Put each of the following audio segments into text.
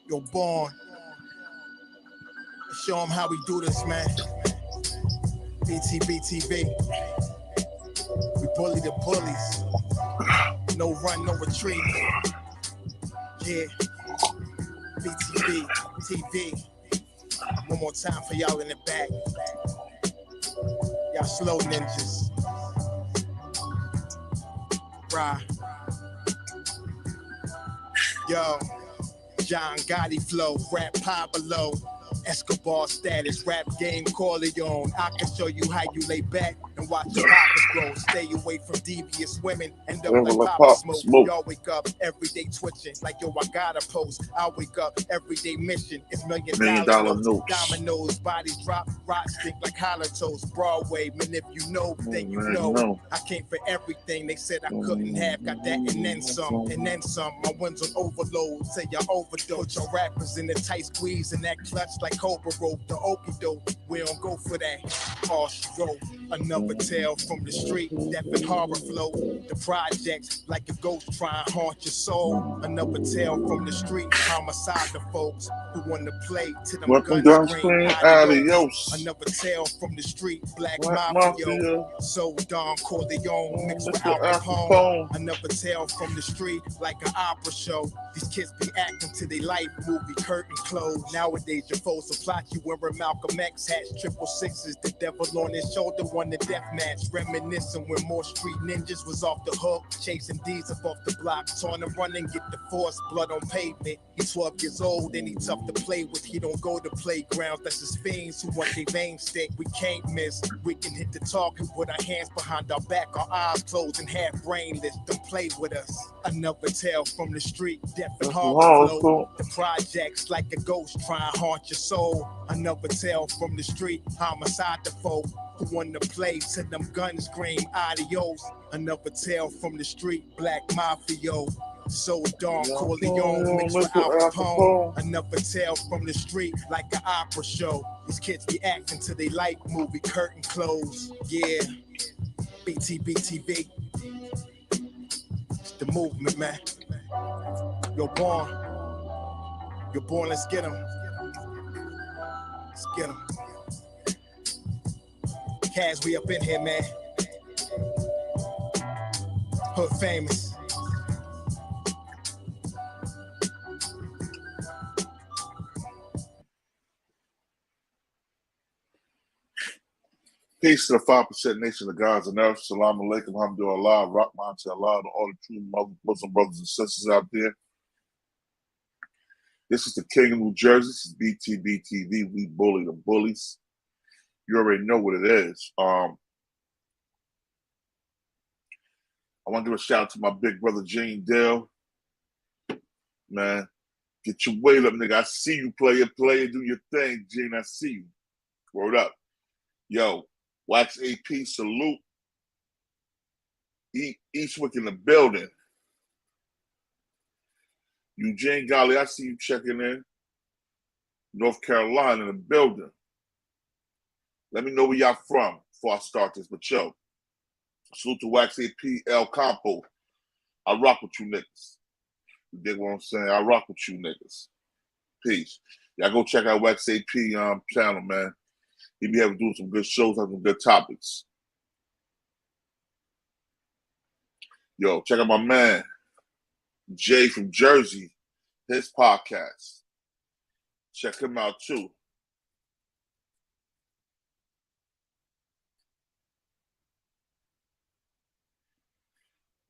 Yo, Born. Show them how we do this, man. Btbtv. We bully the bullies. No run, no retreat. Yeah. Btbtv. One more time for y'all in the back. Y'all slow ninjas. Rah. Yo. John Gotti flow, rap Pablo, Escobar status, rap game Corleone. I can show you how you lay back and watch your pockets grow. Stay away from devious women, end up like Papa Smoke. Y'all wake up every day twitching, like yo, I gotta post. I wake up every day mission, it's $1 million notes. Dominoes, bodies drop, rock stick like hollow toast. Broadway, man, if you know, then you know. I came for everything they said I couldn't have. Got that and then some, and then some. My ones on overload, say y'all overdose. Your rappers in the tight squeeze and that clutch like Cobra rope. The okie doke, we don't go for that. Harsh rope, another tale from the street. Death and horror flow. The projects like a ghost try and haunt your soul. Another tale from the street. Homicide the folks who want to play to them guns scream. Adios. Another tale from the street. Black Mafia. So Don Corleone mixed with Al Capone. Another tale from the street like an opera show. These kids be acting to their life movie curtain closed. Nowadays your foes will plot you wearing Malcolm X hats, 666, the devil on his shoulder won the death match. Reminiscing when more street ninjas was off the hook, chasing D's up off the block, trying to run and get the force, blood on pavement. He's 12 years old and he's tough to play with. He don't go to playgrounds, that's his fiends who want their veins stick. We can't miss, we can hit the talk and put our hands behind our back, our eyes closed and half brainless. Don't play with us. Another tale from the street, death and hard flow. The projects like a ghost try and haunt your soul. Another tale from the street, homicide the folk who want to play to them guns scream adios. Another tale from the street, black mafia. So Don Corleone mixed with Al Capone. Another tale from the street like an opera show. These kids be acting till they like movie curtain close. Yeah, Btbtv. It's the movement, man. You're born. You're born, let's get 'em. Let's get 'em. Kaz, we up in here, man. Hood famous. Peace to the 5% nation of gods and earth. Salam alaikum, alhamdulillah, rahman to Allah, to all the true Muslim brothers and sisters out there. This is the King of New Jersey. This is Btbtv. We bully the bullies. You already know what it is. I want to give a shout out to my big brother, Gene Dale. Man, get your weight up, nigga. I see you, play it, do your thing, Gene. I see you. Word up. Yo, Wax AP, salute. Eastwick in the building. Eugene Golly, I see you checking in. North Carolina in the building. Let me know where y'all from before I start this. But yo, salute to Wax AP, El Campo. I rock with you niggas. You dig what I'm saying? I rock with you niggas. Peace. Y'all go check out Wax AP channel, man. He be able to do some good shows, have some good topics. Yo, check out my man, Jay from Jersey, his podcast. Check him out too.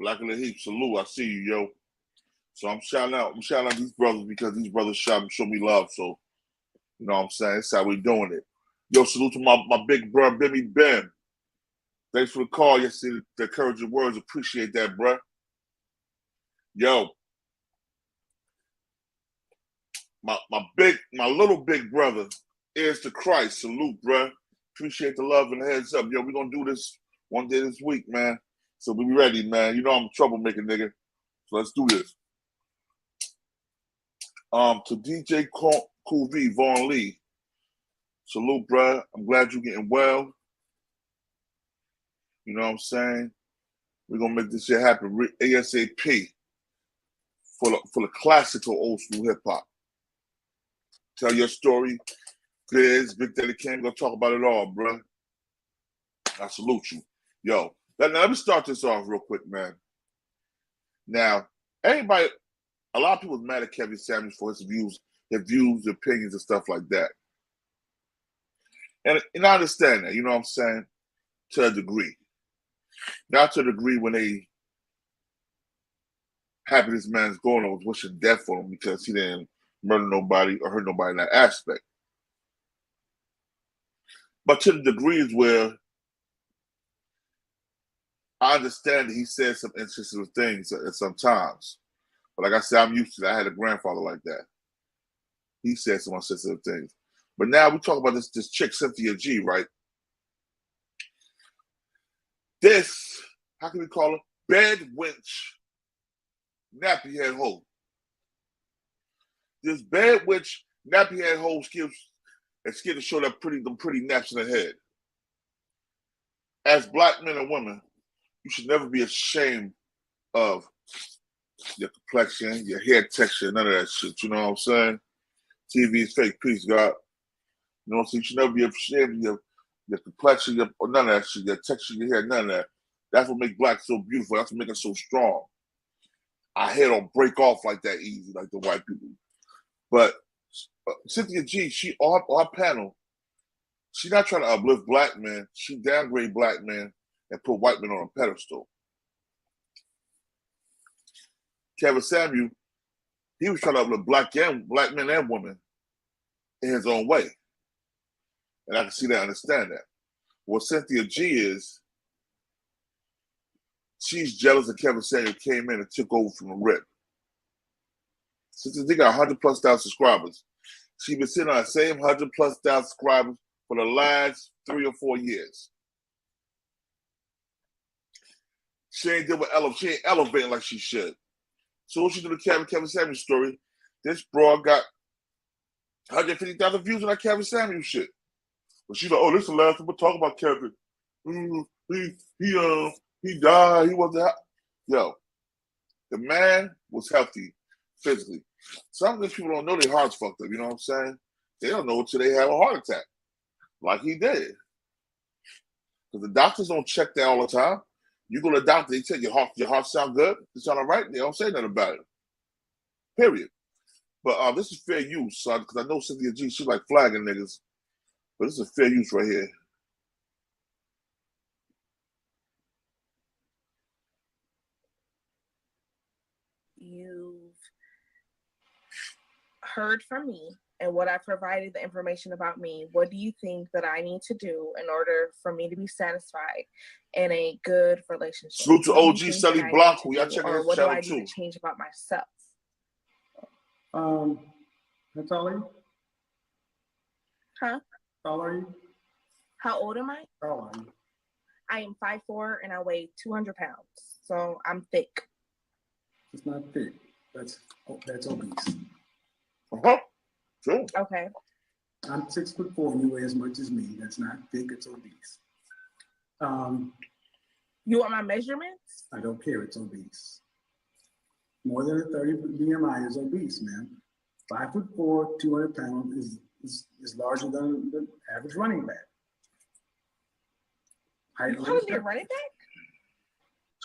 Black in the Heap, salute. I see you, yo. So I'm shouting out these brothers because these brothers show me love. So, you know what I'm saying? That's how we doing it. Yo, salute to my big bro, Bimmy Bim. Thanks for the call yesterday, the encouraging words. Appreciate that, bro. Yo, my little big brother, Ears to Christ. Salute, bro. Appreciate the love and the heads up. Yo, we're gonna do this one day this week, man. So be ready, man. You know I'm a troublemaker, nigga. So let's do this. To DJ Cool V, Vaughn Lee. Salute, bro. I'm glad you're getting well. You know what I'm saying? We're gonna make this shit happen ASAP for the classical old school hip hop. Tell your story. Biz, Big Daddy Kane, gonna talk about it all, bro. I salute you. Yo, let me start this off real quick, man. Now, everybody, a lot of people are mad at Kevin Samuels for his views, opinions, and stuff like that. And I understand that, you know what I'm saying? To a degree. Not to the degree when they happy this man's going on, was wishing death for him because he didn't murder nobody or hurt nobody in that aspect. But to the degrees where I understand that he said some insensitive things at some times. But like I said, I'm used to that. I had a grandfather like that. He said some insensitive things. But now we talk about this chick, Cynthia G, right? This, how can we call her? Bedwinch nappy head hoe. This Bedwinch nappy head hoe is scared to show them pretty naps in the head. As black men and women, you should never be ashamed of your complexion, your hair texture, none of that shit. You know what I'm saying? TV is fake. Peace, God. You know what I'm saying? You should never be ashamed of your complexion, or none of that shit, your texture, your hair, none of that. That's what makes black so beautiful. That's what makes us so strong. Our hair don't break off like that easy, like the white people. But Cynthia G, she on her panel, she's not trying to uplift black men. She downgrade black men and put white men on a pedestal. Kevin Samuel, he was trying to uplift black men and women in his own way. And I can see that, understand that. What Cynthia G is, she's jealous that Kevin Samuel came in and took over from the rip. Cynthia G got 100,000+ subscribers. She's been sitting on the same 100,000+ subscribers for the last 3 or 4 years. She ain't elevating like she should. So what she do to Kevin Samuel story, this broad got 150,000 views on that Kevin Samuel shit. But she's like, oh, this is the last time we'll talk about Kevin. He died. He wasn't. Yo, the man was healthy physically. Some of these people don't know their heart's fucked up. You know what I'm saying? They don't know until they have a heart attack, like he did. Because the doctors don't check that all the time. You go to the doctor, they tell you your heart sound good. It's all right. They don't say nothing about it. Period. But this is fair use, son. Because I know Cynthia G, she's like flagging niggas. But this is fair use right here. You've heard from me and what I provided, the information about me. What do you think that I need to do in order for me to be satisfied in a good relationship? Salute to OG Sally Blanco. Y'all check or his what do I channel need to change about myself? How tall are you? Huh? How tall are you? How old am I? How old are you? I am 5'4" and I weigh 200 pounds. So I'm thick. It's not thick. That's obese. Sure. Okay. I'm 6'4" and you weigh as much as me. That's not thick, it's obese. You want my measurements? I don't care, it's obese. More than a 30 BMI is obese, man. 5'4", 200 pounds is larger than the average running back. You want to be a running back?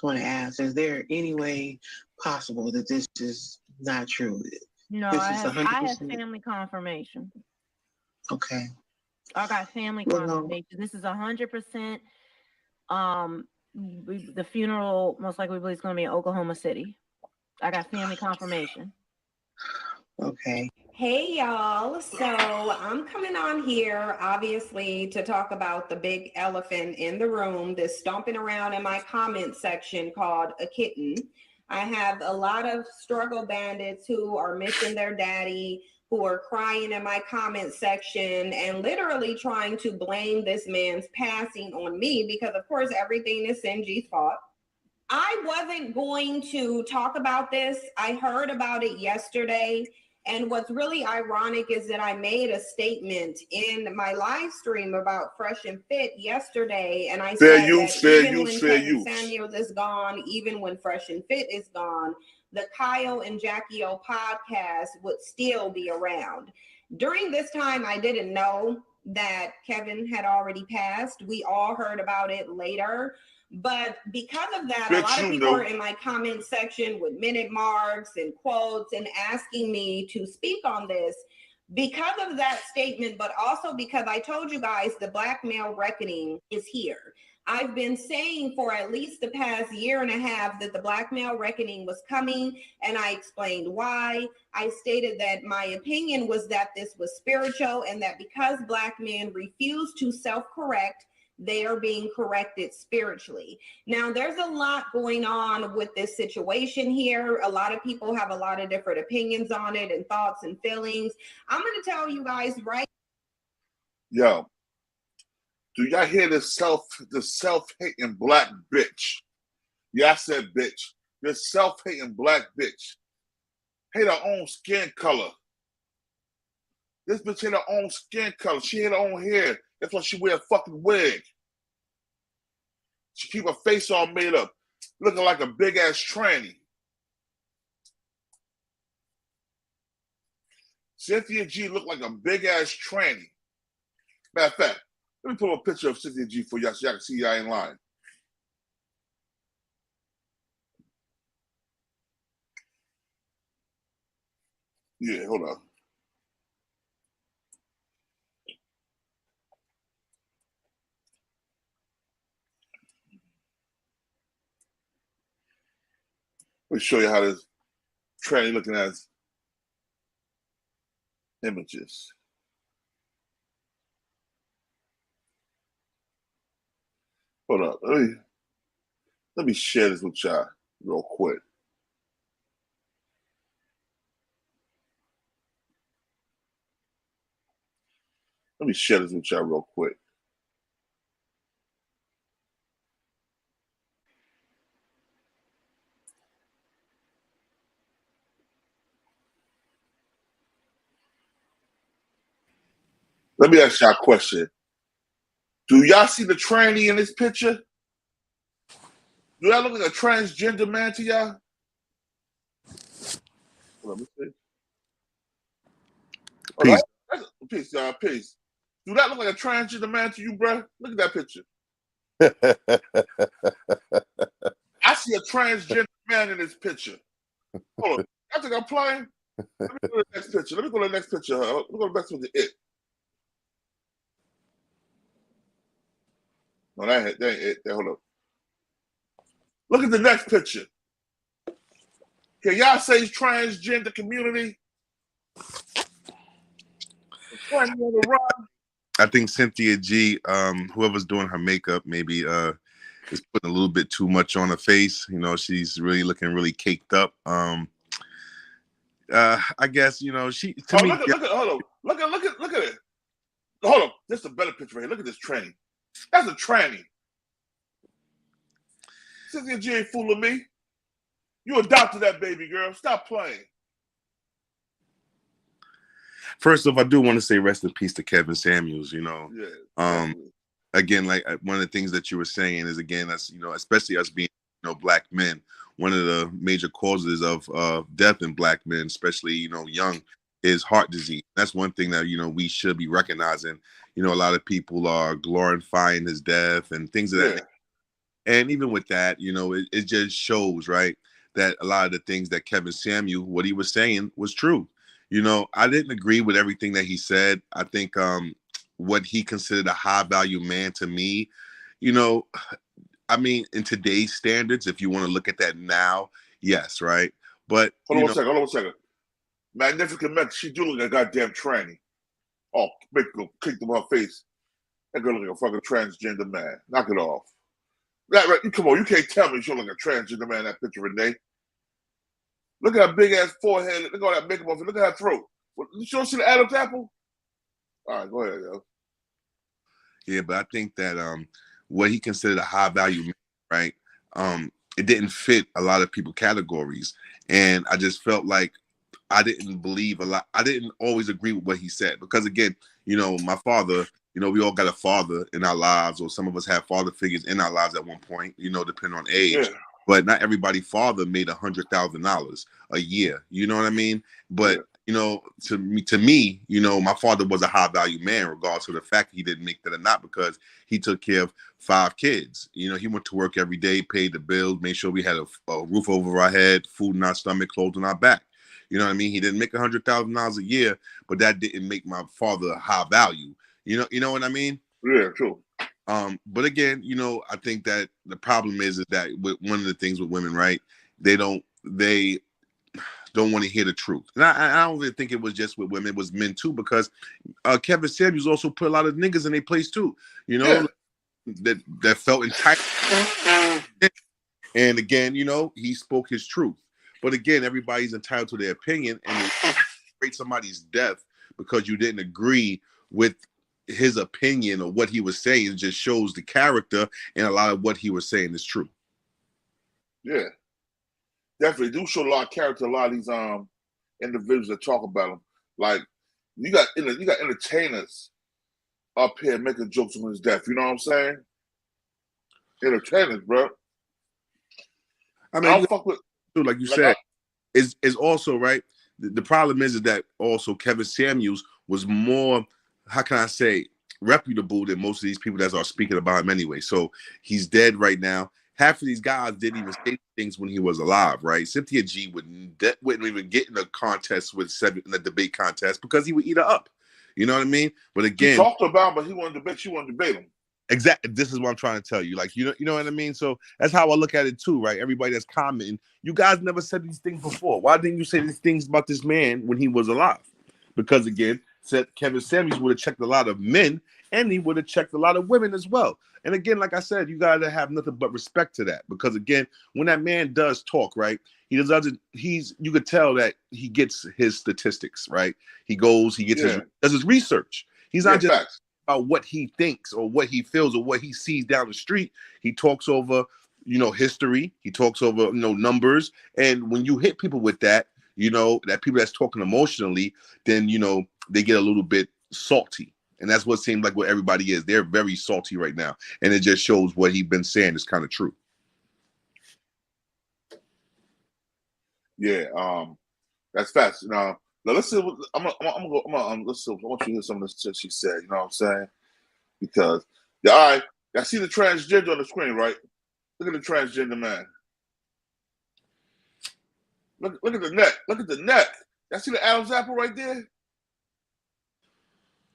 I want to ask, is there any way possible that this is not true? No, this I is have 100%. family confirmation. Okay. I got family confirmation. This is 100%. The funeral most likely is going to be in Oklahoma City. I got family confirmation. Okay. Hey y'all, so I'm coming on here obviously to talk about the big elephant in the room that's stomping around in my comment section called a kitten. I have a lot of struggle bandits who are missing their daddy, who are crying in my comment section and literally trying to blame this man's passing on me because of course everything is Sinji's fault. I wasn't going to talk about this. I heard about it yesterday. And what's really ironic is that I made a statement in my live stream about Fresh and Fit yesterday. And I said that even when Kevin Samuels is gone, even when Fresh and Fit is gone, the Kyle and Jackie O podcast would still be around. During this time, I didn't know that Kevin had already passed. We all heard about it later. But because of that, a lot of people are in my comment section with minute marks and quotes and asking me to speak on this because of that statement, but also because I told you guys the black male reckoning is here. I've been saying for at least the past year and a half that the black male reckoning was coming, and I explained why. I stated that my opinion was that this was spiritual and that because black men refuse to self-correct, they are being corrected spiritually. Now, there's a lot going on with this situation here. A lot of people have a lot of different opinions on it and thoughts and feelings. I'm going to tell you guys right. Yo, do y'all hear the self-hating black bitch? Yeah, I said bitch. This self-hating black bitch. Hate her own skin color. This bitch hate her own skin color. She hate her own hair. That's why she wear a fucking wig. She keep her face all made up, looking like a big ass tranny. Cynthia G look like a big ass tranny. Matter of fact, let me pull up a picture of Cynthia G for y'all so y'all can see y'all in line. Yeah, hold on. Let me show you how this tranny looking at images. Hold up. Let me share this with y'all real quick. Let me share this with y'all real quick. Let me ask y'all a question. Do y'all see the tranny in this picture? Do that look like a transgender man to y'all? Let me see. Peace. Right. Peace, y'all. Peace. Do that look like a transgender man to you, bro? Look at that picture. I see a transgender man in this picture. Hold on. I think I'm playing. Let me go to the next picture. Let me go to the next picture. Let me go to the next picture. It. No, that ain't it. Hold up. Look at the next picture. Can y'all say transgender community? I think Cynthia G, whoever's doing her makeup, maybe is putting a little bit too much on her face. You know, she's really looking really caked up. I guess, you know, she to me. Look at it. Hold on. This is a better picture right here. Look at this tranny. That's a tranny. Cynthia G ain't fooling me. You adopted that baby girl. Stop playing. First off, I do want to say rest in peace to Kevin Samuels, you know. Yeah, again, like one of the things that you were saying is, again, us, you know, especially us being, you know, black men, one of the major causes of death in black men, especially, you know, young, is heart disease. That's one thing that, you know, we should be recognizing. You know, a lot of people are glorifying his death and things of that nature. And even with that, you know, it just shows, right, that a lot of the things that Kevin Samuel, what he was saying was true. You know, I didn't agree with everything that he said. I think what he considered a high value man to me, you know, I mean, in today's standards, if you want to look at that now, yes, right. But hold on one second. Magnificent Meth, she do look like a goddamn tranny. Oh, make her kick them on her face. That girl look like a fucking transgender man. Knock it off. Right, come on, you can't tell me she look like a transgender man in that picture, Renee. Look at her big ass forehead. Look at all that makeup off it. Look at her throat. You don't see the Adam's apple? All right, go ahead, yo. Yeah, but I think that what he considered a high value man, right? It didn't fit a lot of people categories. And I just felt like I didn't believe a lot. I didn't always agree with what he said. Because again, you know, my father, you know, we all got a father in our lives, or some of us have father figures in our lives at one point, you know, depending on age. Yeah. But not everybody's father made $100,000 a year. You know what I mean? But you know, to me, you know, my father was a high value man, regardless of the fact he didn't make that or not, because he took care of 5 kids. You know, he went to work every day, paid the bills, made sure we had a roof over our head, food in our stomach, clothes on our back. You know what I mean? He didn't make $100,000 a year, but that didn't make my father high value. You know what I mean? Yeah, true. But again, you know, I think that the problem is that one of the things with women, right? They don't want to hear the truth. And I don't really think it was just with women, it was men too, because Kevin Samuels also put a lot of niggas in their place too, you know, that felt entitled. And again, you know, he spoke his truth. But again, everybody's entitled to their opinion, and rate somebody's death because you didn't agree with his opinion or what he was saying just shows the character, and a lot of what he was saying is true. Yeah. Definitely do show a lot of character. A lot of these individuals that talk about them, like you got entertainers up here making jokes on his death. You know what I'm saying? Entertainers, bro. I mean, fuck with, like you said, is also right. The problem is that also Kevin Samuels was more, how can I say, reputable than most of these people that are speaking about him anyway. So he's dead right now. Half of these guys didn't even say things when he was alive, right? Cynthia G wouldn't even get in a contest with Seven in the debate contest because he would eat her up. You know what I mean? But again, he talked about him, but he wanted to debate. She wanted to debate him. Exactly. This is what I'm trying to tell you. Like, you know what I mean? So that's how I look at it too, right? Everybody that's commenting, you guys never said these things before. Why didn't you say these things about this man when he was alive? Because again, said Kevin Samuels would have checked a lot of men, and he would have checked a lot of women as well. And again, like I said, you gotta have nothing but respect to that. Because again, when that man does talk, right, you could tell that he gets his statistics, right? He goes, he gets does his research. He's not just facts about what he thinks or what he feels or what he sees down the street. He talks over, history. He talks over, numbers. And when you hit people with that, that people that's talking emotionally, then, they get a little bit salty. And that's what seems like what everybody is. They're very salty right now. And it just shows what he's been saying is kind of true. Yeah, that's facts. Now let's see. I'm gonna go. Let's see. I want you to hear some of the shit she said. You know what I'm saying? Because all right, I see the transgender on the screen, right? Look at the transgender man. Look at the neck. Look at the neck. Y'all see the Adam's apple right there?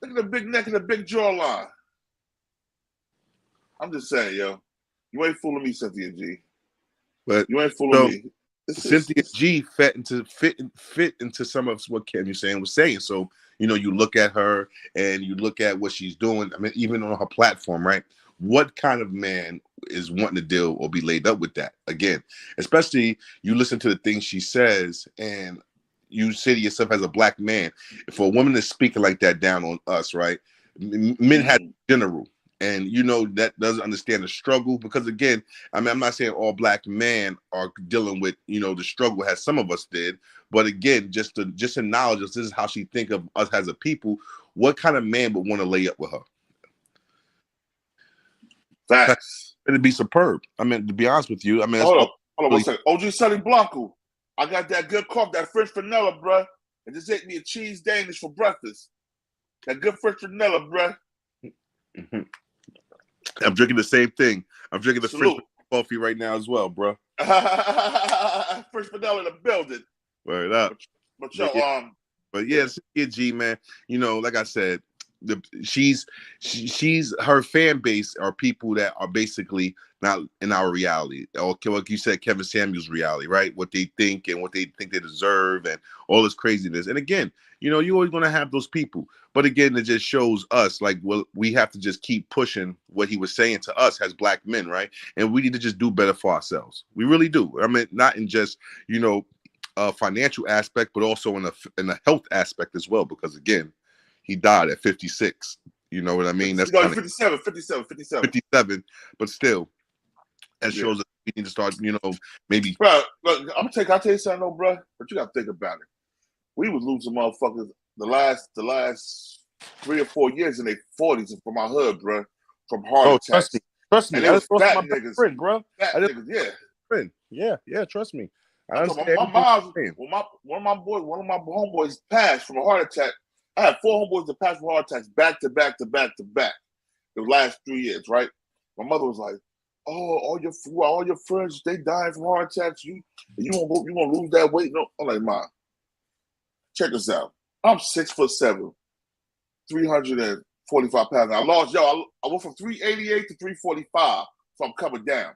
Look at the big neck and the big jawline. I'm just saying, yo, you ain't fooling me, Cynthia G. But you ain't fooling me. Cynthia G fit into some of what Kim was saying. So, you look at her and you look at what she's doing. I mean, even on her platform, right? What kind of man is wanting to deal or be laid up with that? Again, especially you listen to the things she says and you say to yourself as a black man, for a woman to speak like that down on us, right? Men have general. And that doesn't understand the struggle, because again, I mean, I'm not saying all black men are dealing with the struggle as some of us did, but again, just acknowledge this is how she think of us as a people. What kind of man would want to lay up with her? Facts. It'd be superb. I mean, to be honest with you, I mean, hold on 1 second. OG Sully Blanco, I got that good coffee, that French vanilla, bruh, and just ate me a cheese Danish for breakfast. That good French vanilla, bruh. Mm-hmm. I'm drinking the same thing. I'm drinking the French coffee right now as well, bro. French vanilla in the building. Word up. But yo, but yeah, Cynthia G, man. Like I said, she's her fan base are people that are basically not in our reality, or like you said, Kevin Samuels' reality, right? What they think and what they think they deserve, and all this craziness. And again, you're always going to have those people. But again, it just shows us, like, well, we have to just keep pushing what he was saying to us as black men, right? And we need to just do better for ourselves. We really do. I mean, not in just a financial aspect, but also in a health aspect as well. Because again, he died at 56. You know what I mean? That's 57. But still, that shows that we need to start, maybe. Bro, look, I'll tell you something, though, bro. But you got to think about it. We was losing motherfuckers the last 3 or 4 years in their 40s from our hood, bro, from heart attacks. Trust me. And it was fat my niggas, friend, bro. Fat niggas, yeah. Friend. Yeah, trust me. I I'm talking understand. about my mom's. One of my homeboys passed from a heart attack. I had 4 homeboys that passed from heart attacks back to back to back to back. The last 3 years, right? My mother was like, "Oh, all your friends, they dying from heart attacks. You gonna lose that weight?" No, I'm like, "Ma, check this out. I'm 6'7", 345 pounds. I lost I went from 388 to 345, so I'm coming down.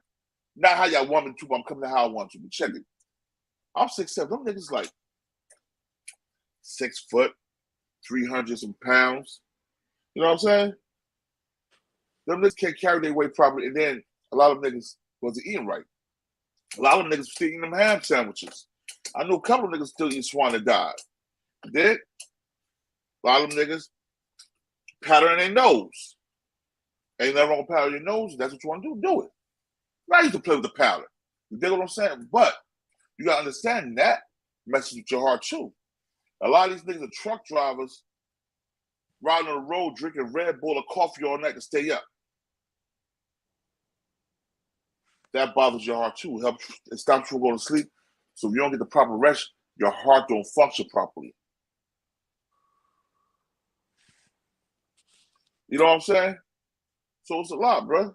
Not how y'all want me to, but I'm coming to how I want to. But check it. I'm 6'7". Them niggas like 6 foot, 300 some pounds. You know what I'm saying? Them niggas can't carry their weight properly, and then a lot of niggas wasn't eating right. A lot of niggas still eating them ham sandwiches. I know a couple of niggas still eating swan that died. Did? A lot of them niggas powdering their nose. Ain't nothing wrong with powdering your nose. That's what you want to do. Do it. I used to play with the powder. You dig what I'm saying? But you gotta understand that messes with your heart too. A lot of these niggas are truck drivers riding on the road drinking Red Bull or coffee all night to stay up. That bothers your heart too. It stops you from going to sleep. So if you don't get the proper rest, your heart don't function properly. You know what I'm saying? So it's a lot, bro.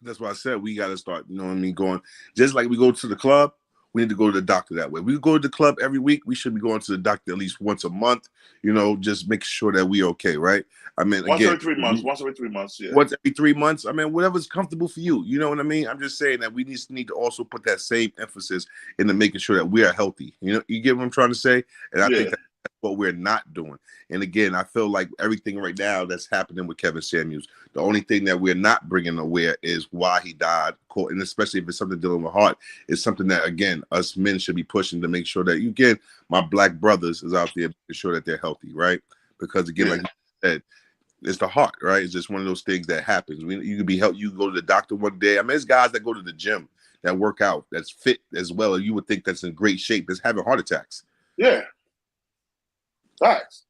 That's why I said we got to start, you know what I mean, going, just like we go to the club, we need to go to the doctor that way. We go to the club every week, we should be going to the doctor at least once a month, you know, just make sure that we okay, right? I mean, Once again, every 3 months, yeah. Once every 3 months, I mean, whatever's comfortable for you, you know what I mean? I'm just saying that we need to also put that same emphasis into making sure that we are healthy. You know, you get what I'm trying to say? And I think that's what we're not doing. And again, I feel like everything right now that's happening with Kevin Samuels, the only thing that we're not bringing aware is why he died, and especially if it's something dealing with heart, is something that, again, us men should be pushing to make sure that, again, my black brothers is out there making sure that they're healthy, right? Because, again, like you said, it's the heart, right? It's just one of those things that happens. You can be helped. You can go to the doctor one day. I mean, there's guys that go to the gym, that work out, that's fit as well, and you would think that's in great shape, that's having heart attacks. Yeah. Facts.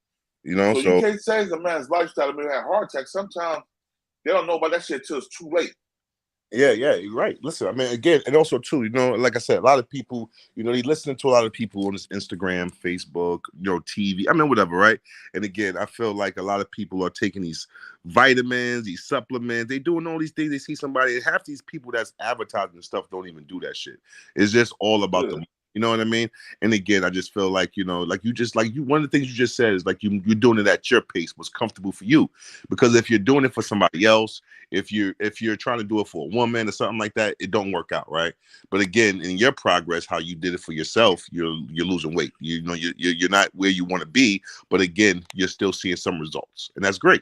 You know, so you can't say it's a man's lifestyle to have heart attacks. Sometimes they don't know about that shit till it's too late. Yeah, you're right. Listen, I mean, again, and also too, you know, like I said, a lot of people, you know, they listening to a lot of people on this Instagram, Facebook, you know, TV, I mean, whatever, right? And again, I feel like a lot of people are taking these vitamins, these supplements, they doing all these things. They see somebody, half these people that's advertising stuff don't even do that shit. It's just all about the, you know what I mean? And again, I just feel like, you know, like one of the things you just said is like you're doing it at your pace, what's comfortable for you. Because if you're doing it for somebody else, if you're trying to do it for a woman or something like that, it don't work out, right? But again, in your progress, how you did it for yourself, you're losing weight. You know, you're not where you want to be, but again, you're still seeing some results, and that's great.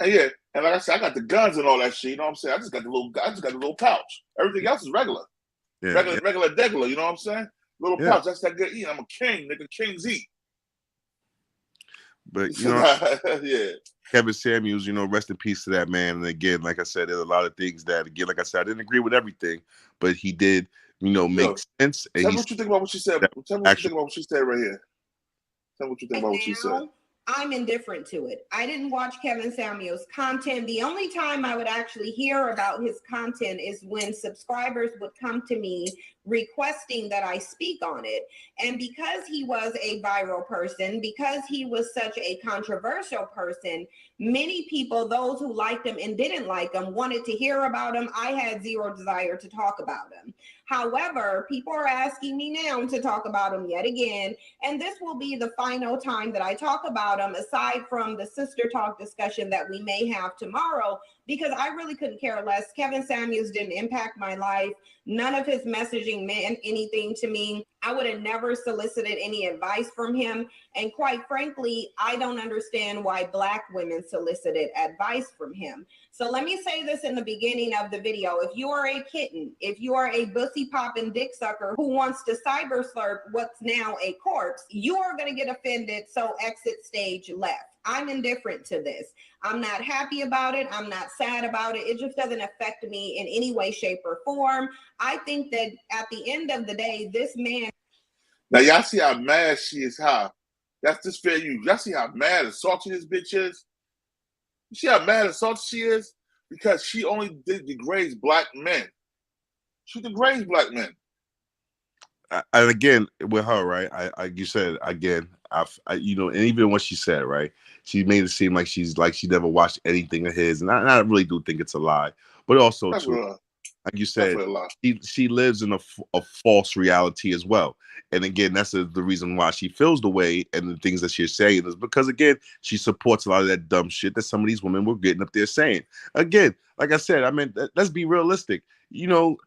And yeah, and like I said, I got the guns and all that shit. You know what I'm saying? I just got the little pouch. Everything else is regular, regular degular. You know what I'm saying? Little pouch. That's that good eating. I'm a king, nigga. Kings eat. But you know, yeah. Kevin Samuels, you know, rest in peace to that man. And again, like I said, there's a lot of things that, again, like I said, I didn't agree with everything, but he did, you know, make sense. And tell me what you think about what she said. Tell me what you think about what she said right here. Tell me what you think about what she said. I'm indifferent to it. I didn't watch Kevin Samuels' content. The only time I would actually hear about his content is when subscribers would come to me requesting that I speak on it. And because he was a viral person, because he was such a controversial person, many people, those who liked him and didn't like him, wanted to hear about him. I had zero desire to talk about him. However, people are asking me now to talk about him yet again, and this will be the final time that I talk about him, aside from the sister talk discussion that we may have tomorrow, because I really couldn't care less. Kevin Samuels didn't impact my life. None of his messaging meant anything to me. I would have never solicited any advice from him. And quite frankly, I don't understand why Black women solicited advice from him. So let me say this in the beginning of the video. If you are a kitten, if you are a bussy popping dick sucker who wants to cyber slurp what's now a corpse, you are going to get offended. So exit stage left. I'm indifferent to this. I'm not happy about it. I'm not sad about it. It just doesn't affect me in any way, shape, or form. I think that at the end of the day, this man. Now, y'all see how mad she is, how? That's just fair you. Y'all see how mad and salty this bitch is? You see how mad and salty she is? Because she only degrades Black men. She degrades Black men. And again, with her, right? You said again, you know, and even what she said, right? She made it seem like she never watched anything of his, and I really do think it's a lie. But also, That's too, real. like you said, That's a lie. she lives in a false reality as well. And again, that's the reason why she feels the way and the things that she's saying is because, again, she supports a lot of that dumb shit that some of these women were getting up there saying. Again, like I said, I mean, let's be realistic. You know,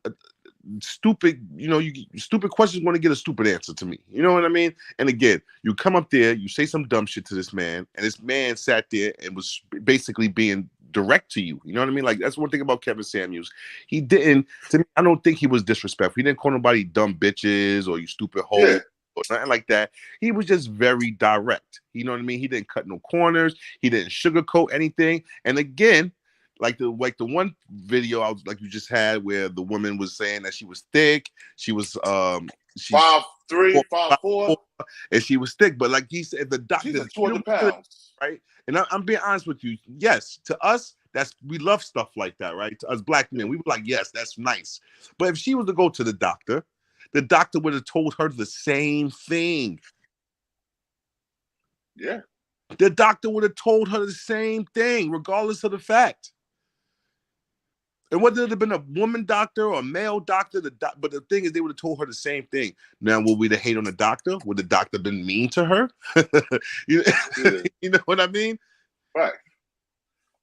stupid, you know, stupid questions want to get a stupid answer to me. You know what I mean? And again, you come up there, you say some dumb shit to this man, and this man sat there and was basically being direct to you. You know what I mean? Like, that's one thing about Kevin Samuels. He didn't, to me, I don't think he was disrespectful. He didn't call nobody dumb bitches or you stupid hoe. Yeah. Or nothing like that. He was just very direct. You know what I mean? He didn't cut no corners. He didn't sugarcoat anything. And again, like the one video like you just had where the woman was saying that she was thick. She was she's 5'3", 5'4", and she was thick. But like he said, the doctor, she's 200 pounds, right? And I'm being honest with you. Yes, to us, we love stuff like that, right? To us black men, we were like, yes, that's nice. But if she was to go to the doctor would have told her the same thing. Yeah. The doctor would have told her the same thing, regardless of the fact. And whether it had been a woman doctor or a male doctor, but the thing is, they would have told her the same thing. Now, will we hate on the doctor? Would the doctor been mean to her? you know what I mean? Right.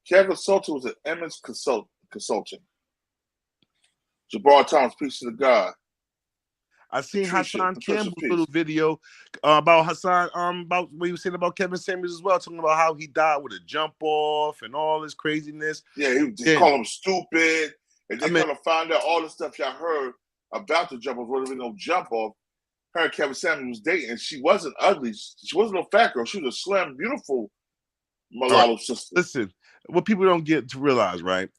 Kevin Salter was an Emmons consultant. Jabbar Thomas, peace to the God. I seen Hassan Campbell's little video about Hassan, about what he was saying about Kevin Samuels as well, talking about how he died with a jump off and all this craziness. Yeah, he just called him stupid, and then kind of found out all the stuff y'all heard about the jump off. Wasn't no jump off. Her and Kevin Samuels was dating, and she wasn't ugly. She wasn't no fat girl. She was a slim, beautiful mulatto sister. Listen, what people don't get to realize, right?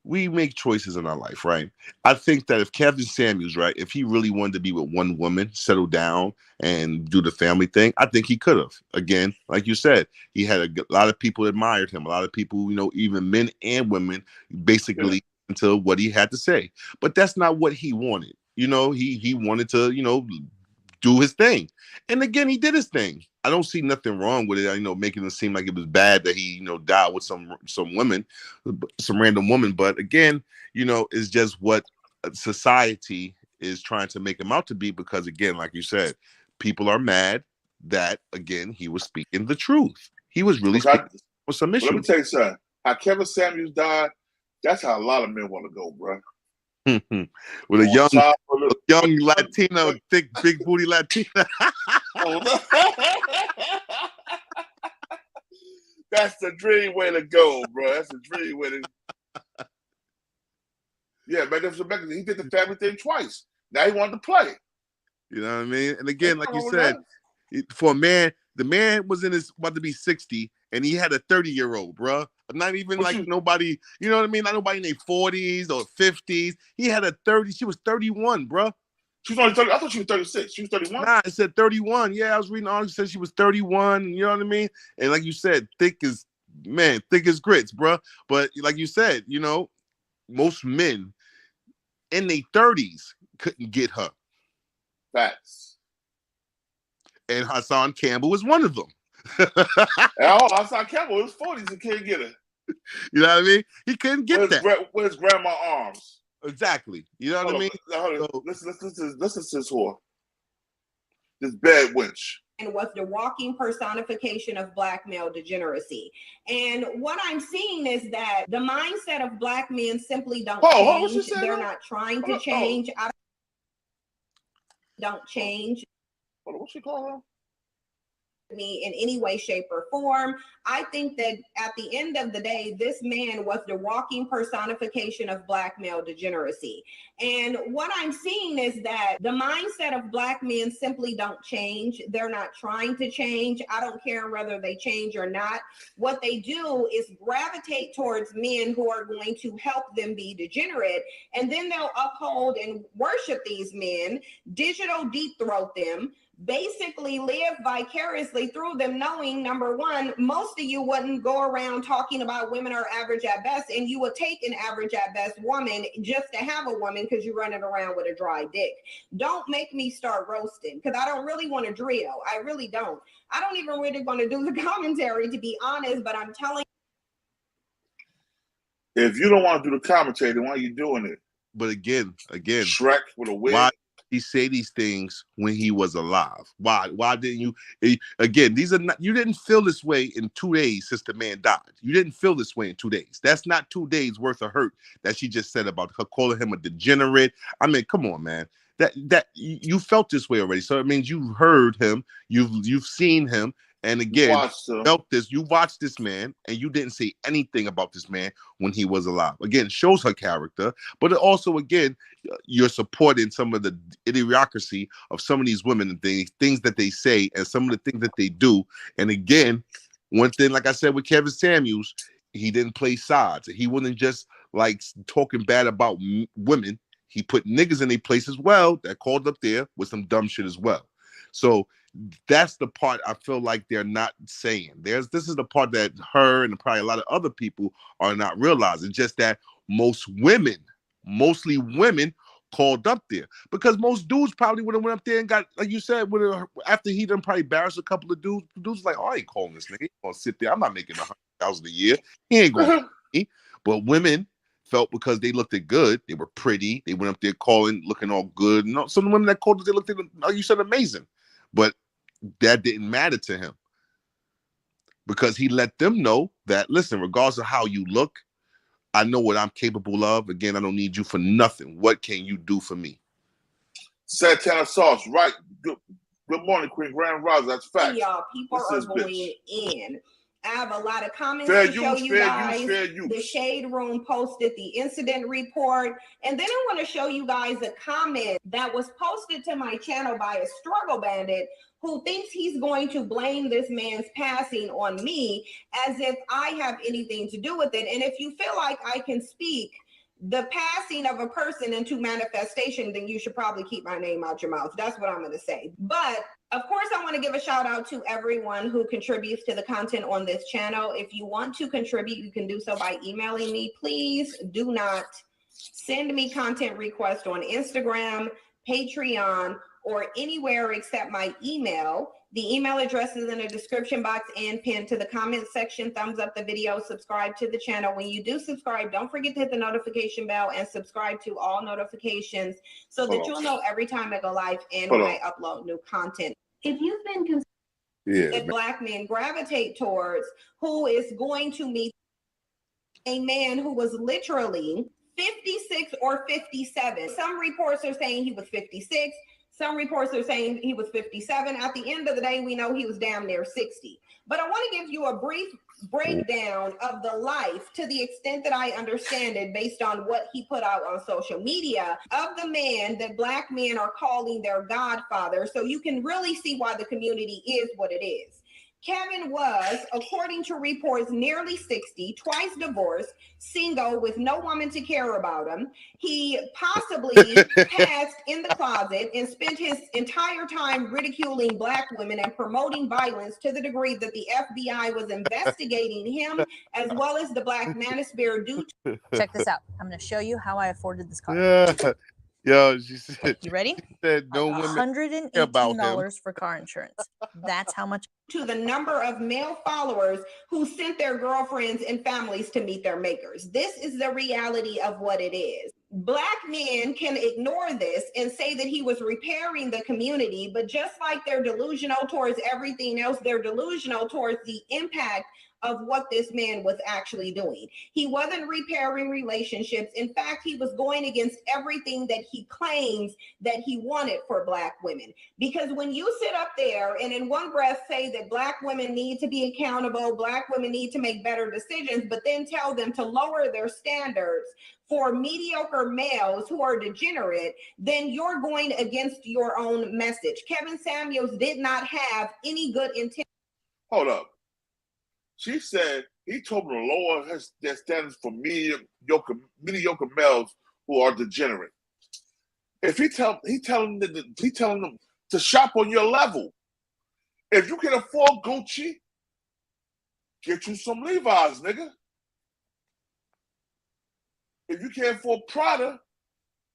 We make choices in our life, right? I think that if Kevin Samuels, right, if he really wanted to be with one woman, settle down and do the family thing, I think he could have. Again, like you said, he had a lot of people admired him. A lot of people, you know, even men and women, basically into what he had to say. But that's not what he wanted. You know, he wanted to, you know, do his thing. And again, he did his thing. I don't see nothing wrong with it, you know, making it seem like it was bad that he, you know, died with some women, some random woman. But again, you know, it's just what society is trying to make him out to be, because again, like you said, people are mad that, again, he was speaking the truth. He was really speaking with some issues. Let me tell you something. How Kevin Samuels died, that's how a lot of men want to go, bro. With a young Latino, thick, big booty Latina. That's the dream way to go, bro. That's the dream way to. Yeah, man. He did the family thing twice. Now he wanted to play. You know what I mean? And again, like you said, for a man, the man was about to be 60, and he had a 30-year-old, bro. Not even nobody, you know what I mean? Not nobody in their 40s or 50s. He had a 30. She was 31, bro. She was only 30. I thought she was 36. She was 31. Nah, it said 31. Yeah, I was reading on. It said she was 31. You know what I mean? And like you said, thick as grits, bro. But like you said, you know, most men in their 30s couldn't get her. Facts. And Hassan Campbell was one of them. Hassan Campbell was 40s and couldn't get her. You know what I mean? He couldn't get that. Where's grandma arms? Exactly. You know what I mean? Listen to this whore. This Bedwinch. And was the walking personification of black male degeneracy. And what I'm seeing is that the mindset of black men simply don't change. They're not trying to change. Don't change. What's she calling her? Me in any way, shape, or form. I think that at the end of the day, this man was the walking personification of black male degeneracy. And what I'm seeing is that the mindset of black men simply don't change. They're not trying to change. I don't care whether they change or not. What they do is gravitate towards men who are going to help them be degenerate, and then they'll uphold and worship these men, digital deep throat them, basically live vicariously through them, knowing, number one, most of you wouldn't go around talking about women are average at best, and you would take an average at best woman just to have a woman because you're running around with a dry dick. Don't make me start roasting, because I don't really want to drill. I really don't. I don't even really want to do the commentary, to be honest, but I'm telling you. If you don't want to do the commentary, then why are you doing it? But again, Shrek with a wig. Why he say these things when he was alive? Why didn't you? Again, these are not. You didn't feel this way in 2 days since the man died. You didn't feel this way in 2 days. That's not 2 days worth of hurt that she just said about her calling him a degenerate. I mean, come on, man. That you felt this way already. So it means you've heard him. You've seen him. And again, you watched this man, and you didn't say anything about this man when he was alive. Again, shows her character, but it also, again, you're supporting some of the idiocracy of some of these women and things that they say and some of the things that they do. And again, one thing, like I said with Kevin Samuels, he didn't play sides. He wasn't just like talking bad about women. He put niggas in their place as well that called up there with some dumb shit as well. So that's the part I feel like they're not saying. This is the part that her and probably a lot of other people are not realizing. Just that mostly women called up there, because most dudes probably would have went up there and got, like you said, after he done probably embarrassed a couple of dudes. Dudes like, oh, I ain't calling this nigga. He ain't gonna sit there. I'm not making $100,000 a year. He ain't gonna me. But women felt because they looked good, they were pretty, they went up there calling, looking all good. And some women that called, they looked at them, like you said, amazing. But that didn't matter to him, because he let them know that, listen, regardless of how you look, I know what I'm capable of. Again, I don't need you for nothing. What can you do for me? Santana Sauce, right? Good morning, Queen Grand Rosa. That's facts. Y'all, people are going in. I have a lot of comments to show you guys. The Shade Room posted the incident report. And then I want to show you guys a comment that was posted to my channel by a struggle bandit who thinks he's going to blame this man's passing on me as if I have anything to do with it. And if you feel like I can speak the passing of a person into manifestation, then you should probably keep my name out your mouth. That's what I'm going to say. But of course, I want to give a shout out to everyone who contributes to the content on this channel. If you want to contribute, you can do so by emailing me. Please do not send me content requests on Instagram, Patreon, or anywhere except my email. The email address is in the description box and pinned to the comment section. Thumbs up the video, subscribe to the channel. When you do subscribe, don't forget to hit the notification bell and subscribe to all notifications so that you'll know every time I go live and when I upload new content. If you've been that Black men gravitate towards, who is going to meet a man who was literally 56 or 57. Some reports are saying he was 56. Some reports are saying he was 57. At the end of the day, we know he was damn near 60. But I want to give you a brief breakdown of the life, to the extent that I understand it, based on what he put out on social media, of the man that Black men are calling their godfather, so you can really see why the community is what it is. Kevin was, according to reports, nearly 60, twice divorced, single, with no woman to care about him. He possibly passed in the closet and spent his entire time ridiculing Black women and promoting violence, to the degree that the FBI was investigating him, as well as the Black Manosphere due to... Check this out. I'm going to show you how I afforded this car. Yeah. Yo, she said, you ready? She said no women $118 for car insurance. That's how much. To the number of male followers who sent their girlfriends and families to meet their makers. This is the reality of what it is. Black men can ignore this and say that he was repairing the community, but just like they're delusional towards everything else, they're delusional towards the impact of what this man was actually doing. He wasn't repairing relationships. In fact, he was going against everything that he claims that he wanted for Black women. Because when you sit up there and in one breath say that Black women need to be accountable, Black women need to make better decisions, but then tell them to lower their standards for mediocre males who are degenerate, then you're going against your own message. Kevin Samuels did not have any good intent. Hold up. She said he told me to lower their standards for mediocre males who are degenerate. If he telling them to shop on your level. If you can afford Gucci, get you some Levi's, nigga. If you can't afford Prada,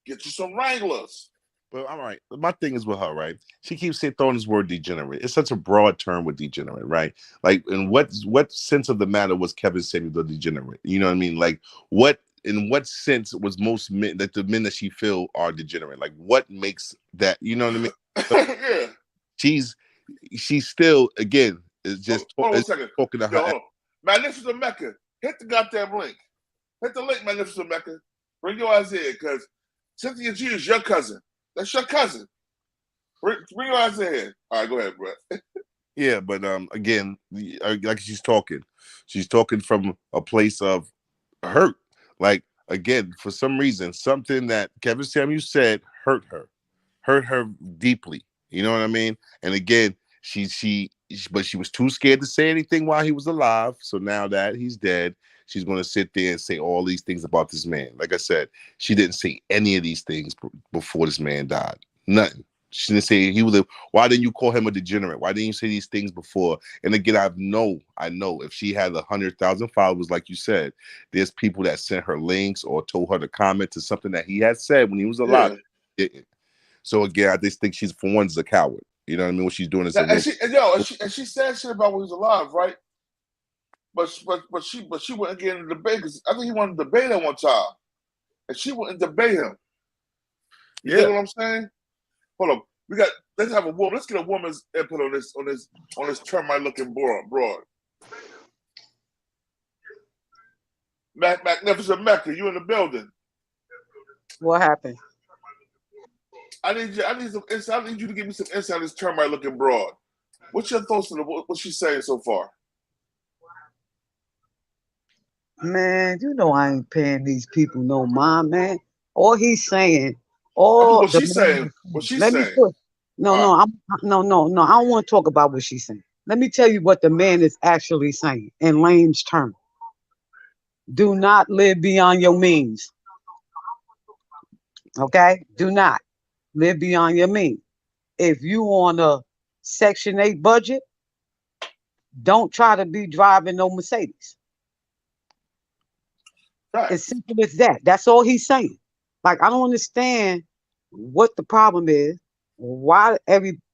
get you some Wranglers. But all right, my thing is with her, right? She keeps throwing this word degenerate. It's such a broad term with degenerate, right? Like, in what sense of the matter was Kevin Samuels the degenerate? You know what I mean? Like, in what sense was most men, that the men that she feel are degenerate? Like, what makes that? You know what I mean? Yeah. She's still, again, is just hold on a second. talking to her. Hold on. Magnificent Mecca, hit the goddamn link. Hit the link, Magnificent Mecca. Bring your ass here, because Cynthia G is your cousin. That's your cousin. Bring your ass in here. All right, go ahead, Brett. Yeah, but again, like she's talking from a place of hurt. Like, again, for some reason, something that Kevin Samuels said hurt her deeply. You know what I mean? And again, but she was too scared to say anything while he was alive. So now that he's dead, she's going to sit there and say all these things about this man. Like I said, she didn't say any of these things before this man died. Nothing. She didn't say why didn't you call him a degenerate? Why didn't you say these things before? And again, I know if she had 100,000 followers, like you said, there's people that sent her links or told her to comment to something that he had said when he was alive. Yeah. So again, I just think she's, for one, is a coward. You know what I mean? What she's doing is she said shit about when he was alive, right? But she wouldn't get in the debate, because I think he wanted to debate at one time, and she wouldn't debate him. You know what I'm saying? Hold on, let's have a woman. Let's get a woman's input on this termite looking broad. Magnificent Mecca, you in the building? What happened? I need some insight. I need you to give me some insight on this termite looking broad. What's your thoughts on what she's saying so far? Man, you know I ain't paying these people no mind, man. All he's saying, all what she's saying. What she's saying. No, I don't want to talk about what she's saying. Let me tell you what the man is actually saying in layman's terms. Do not live beyond your means. Okay? Do not live beyond your means. If you on a Section 8 budget, don't try to be driving no Mercedes. Right. As simple as that. That's all he's saying. Like, I don't understand what the problem is. Why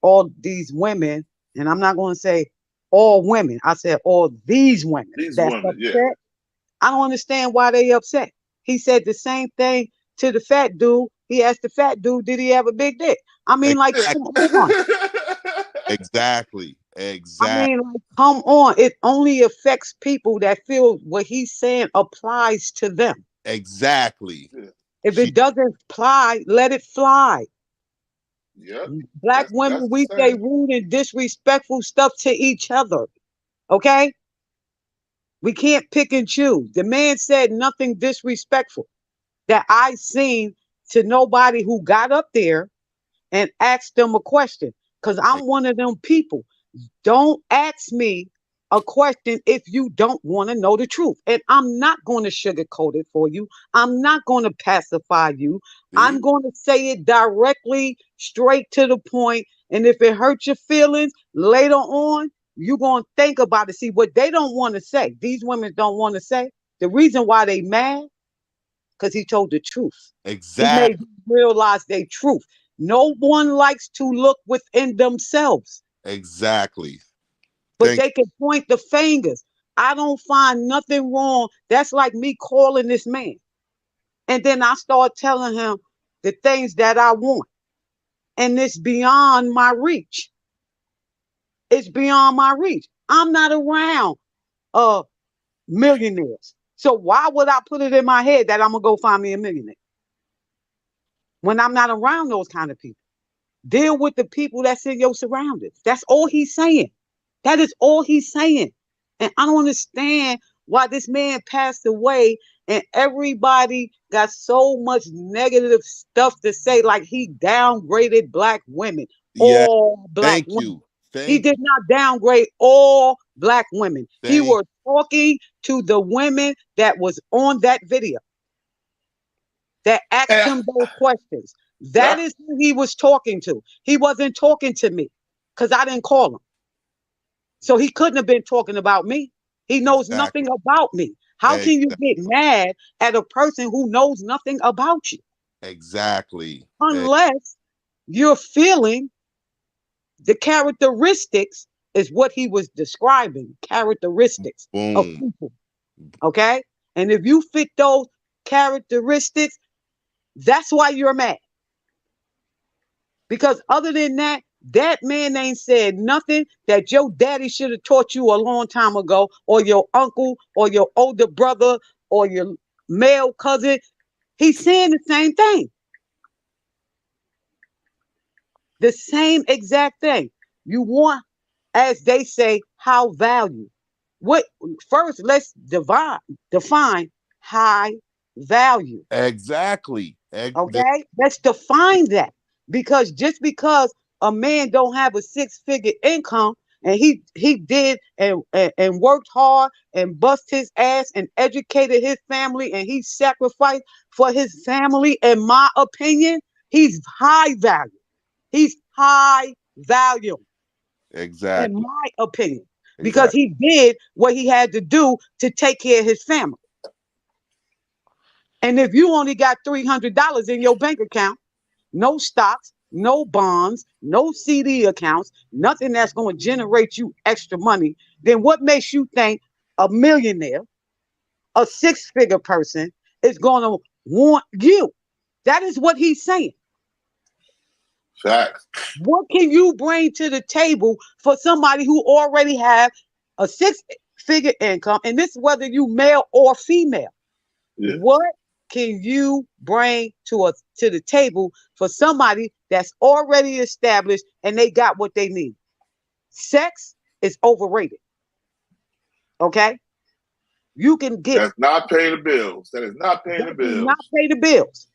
all these women, and I'm not going to say all women, I said all these women. Upset. I don't understand why they upset. He said the same thing to the fat dude. He asked the fat dude, did he have a big dick? I mean, like, come on. Exactly. I mean, like, come on. It only affects people that feel what he's saying applies to them. Exactly. If it doesn't apply, let it fly. Yeah. Black women, we say rude and disrespectful stuff to each other. Okay? We can't pick and choose. The man said nothing disrespectful that I seen to nobody who got up there and asked them a question. Because I'm one of them people. Don't ask me a question if you don't want to know the truth. And I'm not going to sugarcoat it for you. I'm not going to pacify you. I'm going to say it directly, straight to the point. And if it hurts your feelings later on, you're going to think about it. See, what they don't want to say, these women don't want to say, the reason why they mad, because he told the truth. Exactly. He made them realize their truth. No one likes to look within themselves. Exactly. But they can point the fingers. I don't find nothing wrong. That's like me calling this man. And then I start telling him the things that I want. And it's beyond my reach. It's beyond my reach. I'm not around millionaires. So why would I put it in my head that I'm going to go find me a millionaire? When I'm not around those kind of people. Deal with the people that's in your surroundings. That's all he's saying. That is all he's saying. And I don't understand why this man passed away and everybody got so much negative stuff to say, like he downgraded black women. Yeah. All black Thank women. you. He did not downgrade all black women. He was talking to the women that was on that video. that asked him those questions. That is who he was talking to. He wasn't talking to me because I didn't call him. So he couldn't have been talking about me. He knows nothing about me. How can you get mad at a person who knows nothing about you? Exactly. Unless you're feeling the characteristics is what he was describing, characteristics of people. Okay? And if you fit those characteristics, that's why you're mad. Because other than that, that man ain't said nothing that your daddy should have taught you a long time ago, or your uncle, or your older brother, or your male cousin. He's saying the same thing. The same exact thing. You want, as they say, how value. What first, let's define high value. Exactly. Okay, let's define that. Because just because a man don't have a six-figure income and he did and worked hard and bust his ass and educated his family and he sacrificed for his family, in my opinion, he's high value. He's high value. Exactly. In my opinion. Because he did what he had to do to take care of his family. And if you only got $300 in your bank account, no stocks, no bonds, no CD accounts, nothing that's going to generate you extra money, then what makes you think a millionaire, a six-figure person, is going to want you? That is what he's saying. Facts. What can you bring to the table for somebody who already have a six-figure income? And this is whether you male or female. Yeah. What can you bring to the table for somebody that's already established and they got what they need? Sex is overrated. Okay? You can get... That's not paying the bills. That is not paying the bills. Not pay the bills.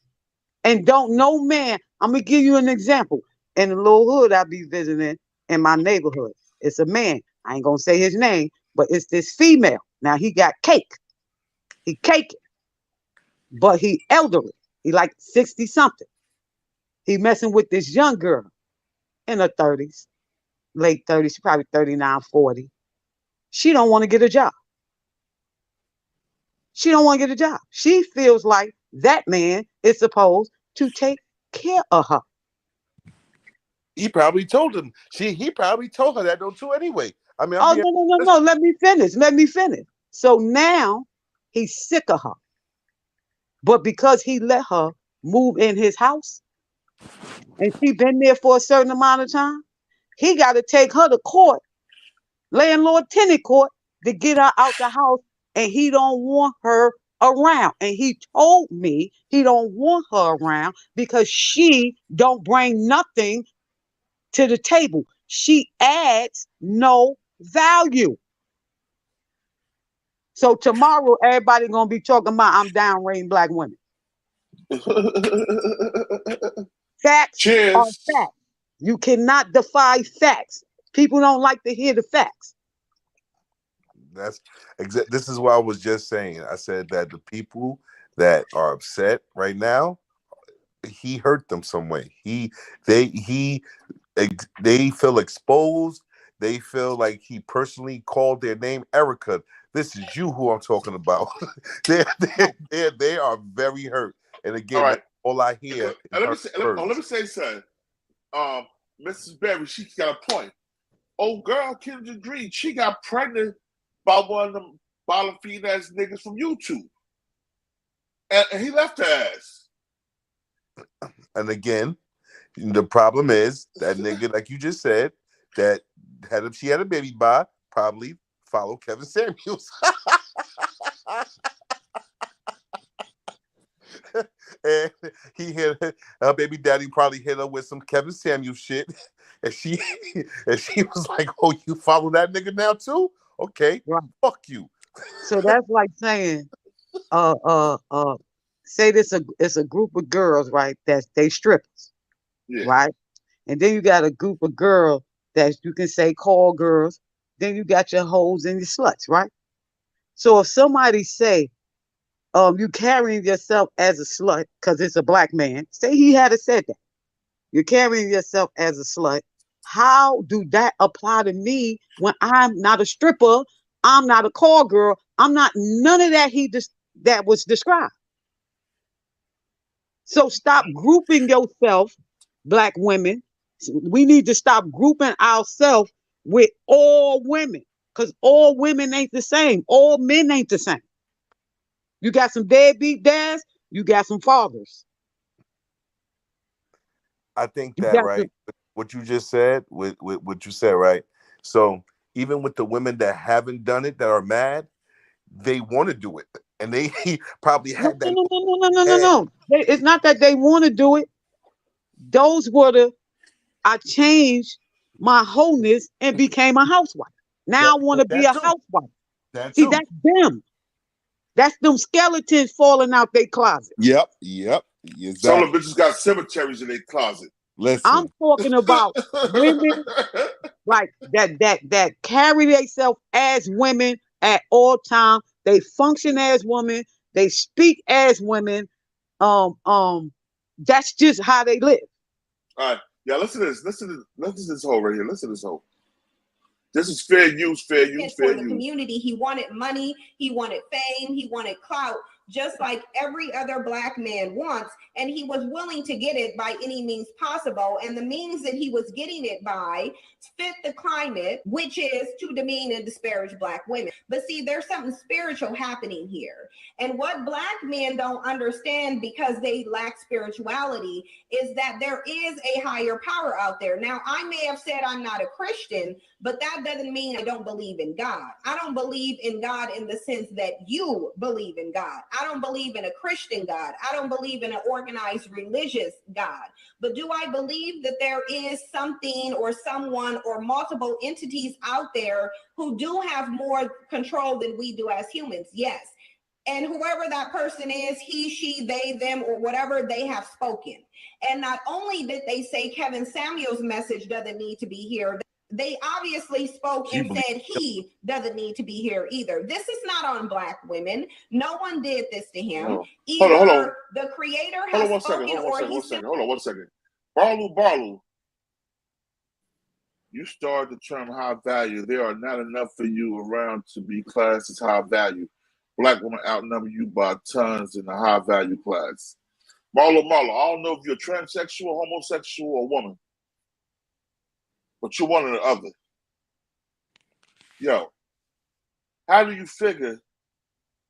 And don't no man... I'm going to give you an example. In the little hood I be visiting in my neighborhood, it's a man. I ain't going to say his name, but it's this female. Now, he got cake. He cake. But he elderly. He like 60-something. He messing with this young girl in her 30s, late 30s, probably 39, 40. She don't want to get a job. She don't want to get a job. She feels like that man is supposed to take care of her. He probably told him. He probably told her that though too anyway. I mean, no. Let me finish. So now he's sick of her. But because he let her move in his house and she been there for a certain amount of time, he got to take her to court, landlord-tenant court, to get her out the house, and he don't want her around. And he told me he don't want her around because she don't bring nothing to the table. She adds no value. So tomorrow, everybody gonna be talking about I'm downranking black women. Facts Cheers. are facts. You cannot defy facts. People don't like to hear the facts. This is what I was just saying. I said that the people that are upset right now, he hurt them some way. They feel exposed. They feel like he personally called their name. Erica, this is you who I'm talking about. they are very hurt. And again, all I hear. Let me say something. Mrs. Berry, she's got a point. Old girl, Kendra Green, she got pregnant by one of them bottom feed ass niggas from YouTube. And he left her ass. And again, the problem is that nigga, like you just said, that she had a baby by, probably follow Kevin Samuels. And he hit her baby daddy probably hit her with some Kevin Samuels shit. And she was like, oh, you follow that nigga now too? Okay, right. Fuck you. So that's like saying, say it's a group of girls, right? That they strippers, right? And then you got a group of girls that you can say call girls. Then you got your hoes and your sluts, right? So if somebody say you carrying yourself as a slut because it's a black man. Say he had said that. You're carrying yourself as a slut. How do that apply to me when I'm not a stripper? I'm not a call girl. I'm not none of that that was described. So stop grouping yourself, black women. We need to stop grouping ourselves with all women because all women ain't the same. All men ain't the same. You got some deadbeat dads, you got some fathers. I think that, right, what you just said, with what you said, right? So even with the women that haven't done it, that are mad, they want to do it. And they probably had that. No. It's not that they want to do it. Those were I changed my wholeness and became a housewife. Now I want to be a housewife. See, that's them. That's them skeletons falling out their closet. Yep. Exactly. Some of the bitches got cemeteries in their closet. Listen. I'm talking about women like that carry themselves as women at all times. They function as women. They speak as women. That's just how they live. All right. Yeah, listen to this. Listen to this whole right here. Listen to this whole. This is fair use, fair use, fair use. For the community, he wanted money, he wanted fame, he wanted clout, just like every other black man wants, and he was willing to get it by any means possible. And the means that he was getting it by fit the climate, which is to demean and disparage black women. But see, there's something spiritual happening here. And what black men don't understand, because they lack spirituality, is that there is a higher power out there. Now, I may have said I'm not a Christian, but that doesn't mean I don't believe in God. I don't believe in God in the sense that you believe in God. I don't believe in a Christian God. I don't believe in an organized religious God. But do I believe that there is something or someone or multiple entities out there who do have more control than we do as humans? Yes. And whoever that person is, he, she, they, them, or whatever, they have spoken. And not only did they say Kevin Samuel's message doesn't need to be here, they obviously spoke and said he doesn't need to be here either. This is not on black women. No one did this to him. Hold on. The creator has spoken or he said. Hold on one second. Barlu, you started the term high value. There are not enough for you around to be classed as high value. Black women outnumber you by tons in the high value class. Marlo, I don't know if you're transsexual, homosexual, or woman, but you're one or the other. Yo, how do you figure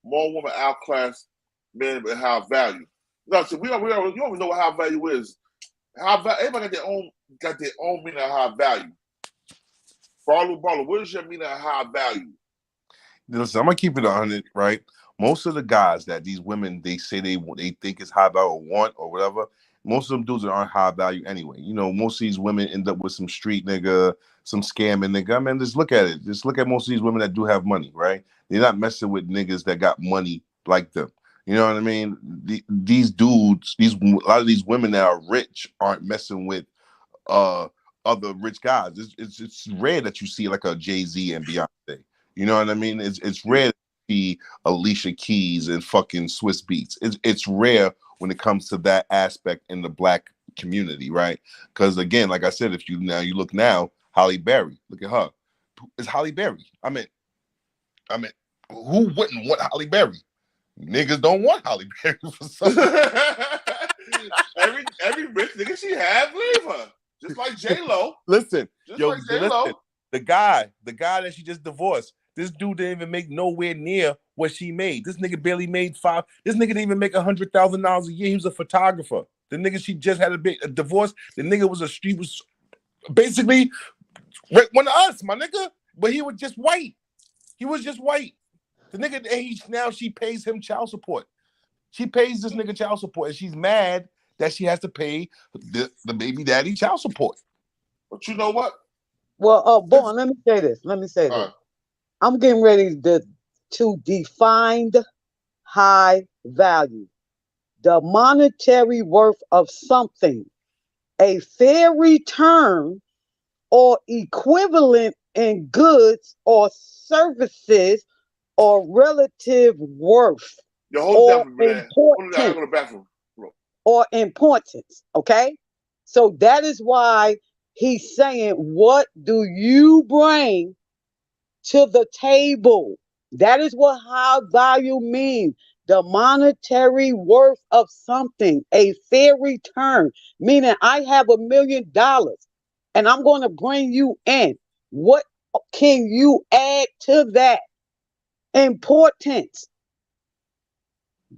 more women outclass men with high value? No, so you always know what high value is. Everybody got their own meaning of high value. Barlu, what is your meaning of high value? Listen, I'm gonna keep it 100, right? Most of the guys that these women they say they think is high value or want or whatever, most of them dudes aren't high value anyway. You know, most of these women end up with some street nigga, some scamming nigga. I mean, just look at it. Just look at most of these women that do have money, right? They're not messing with niggas that got money like them. You know what I mean? These dudes, a lot of these women that are rich aren't messing with other rich guys. It's rare that you see like a Jay-Z and Beyonce. You know what I mean? It's rare to see Alicia Keys and fucking Swiss Beats. It's rare when it comes to that aspect in the black community, right? Because again, like I said, if you look now, Halle Berry, look at her. It's Halle Berry. I mean, who wouldn't want Halle Berry? Niggas don't want Halle Berry for something. every rich nigga she have, leave her. Just like J-Lo. Listen, like J-Lo. Listen, the guy that she just divorced, this dude didn't even make nowhere near what she made. This nigga barely made $5. This nigga didn't even make $100,000 a year. He was a photographer. The nigga she just had a divorce. The nigga was basically one of us, my nigga. But he was just white. He was just white. The nigga age now, she pays him child support. She pays this nigga child support, and she's mad that she has to pay the baby daddy child support. But you know what? Well, Born, let me say this. I'm getting ready to define high value. The monetary worth of something, a fair return or equivalent in goods or services or relative worth. or importance. Or importance, okay? So that is why he's saying, what do you bring to the table? That is what high value means. The monetary worth of something, a fair return, meaning I have $1 million and I'm going to bring you in. What can you add to that? Importance.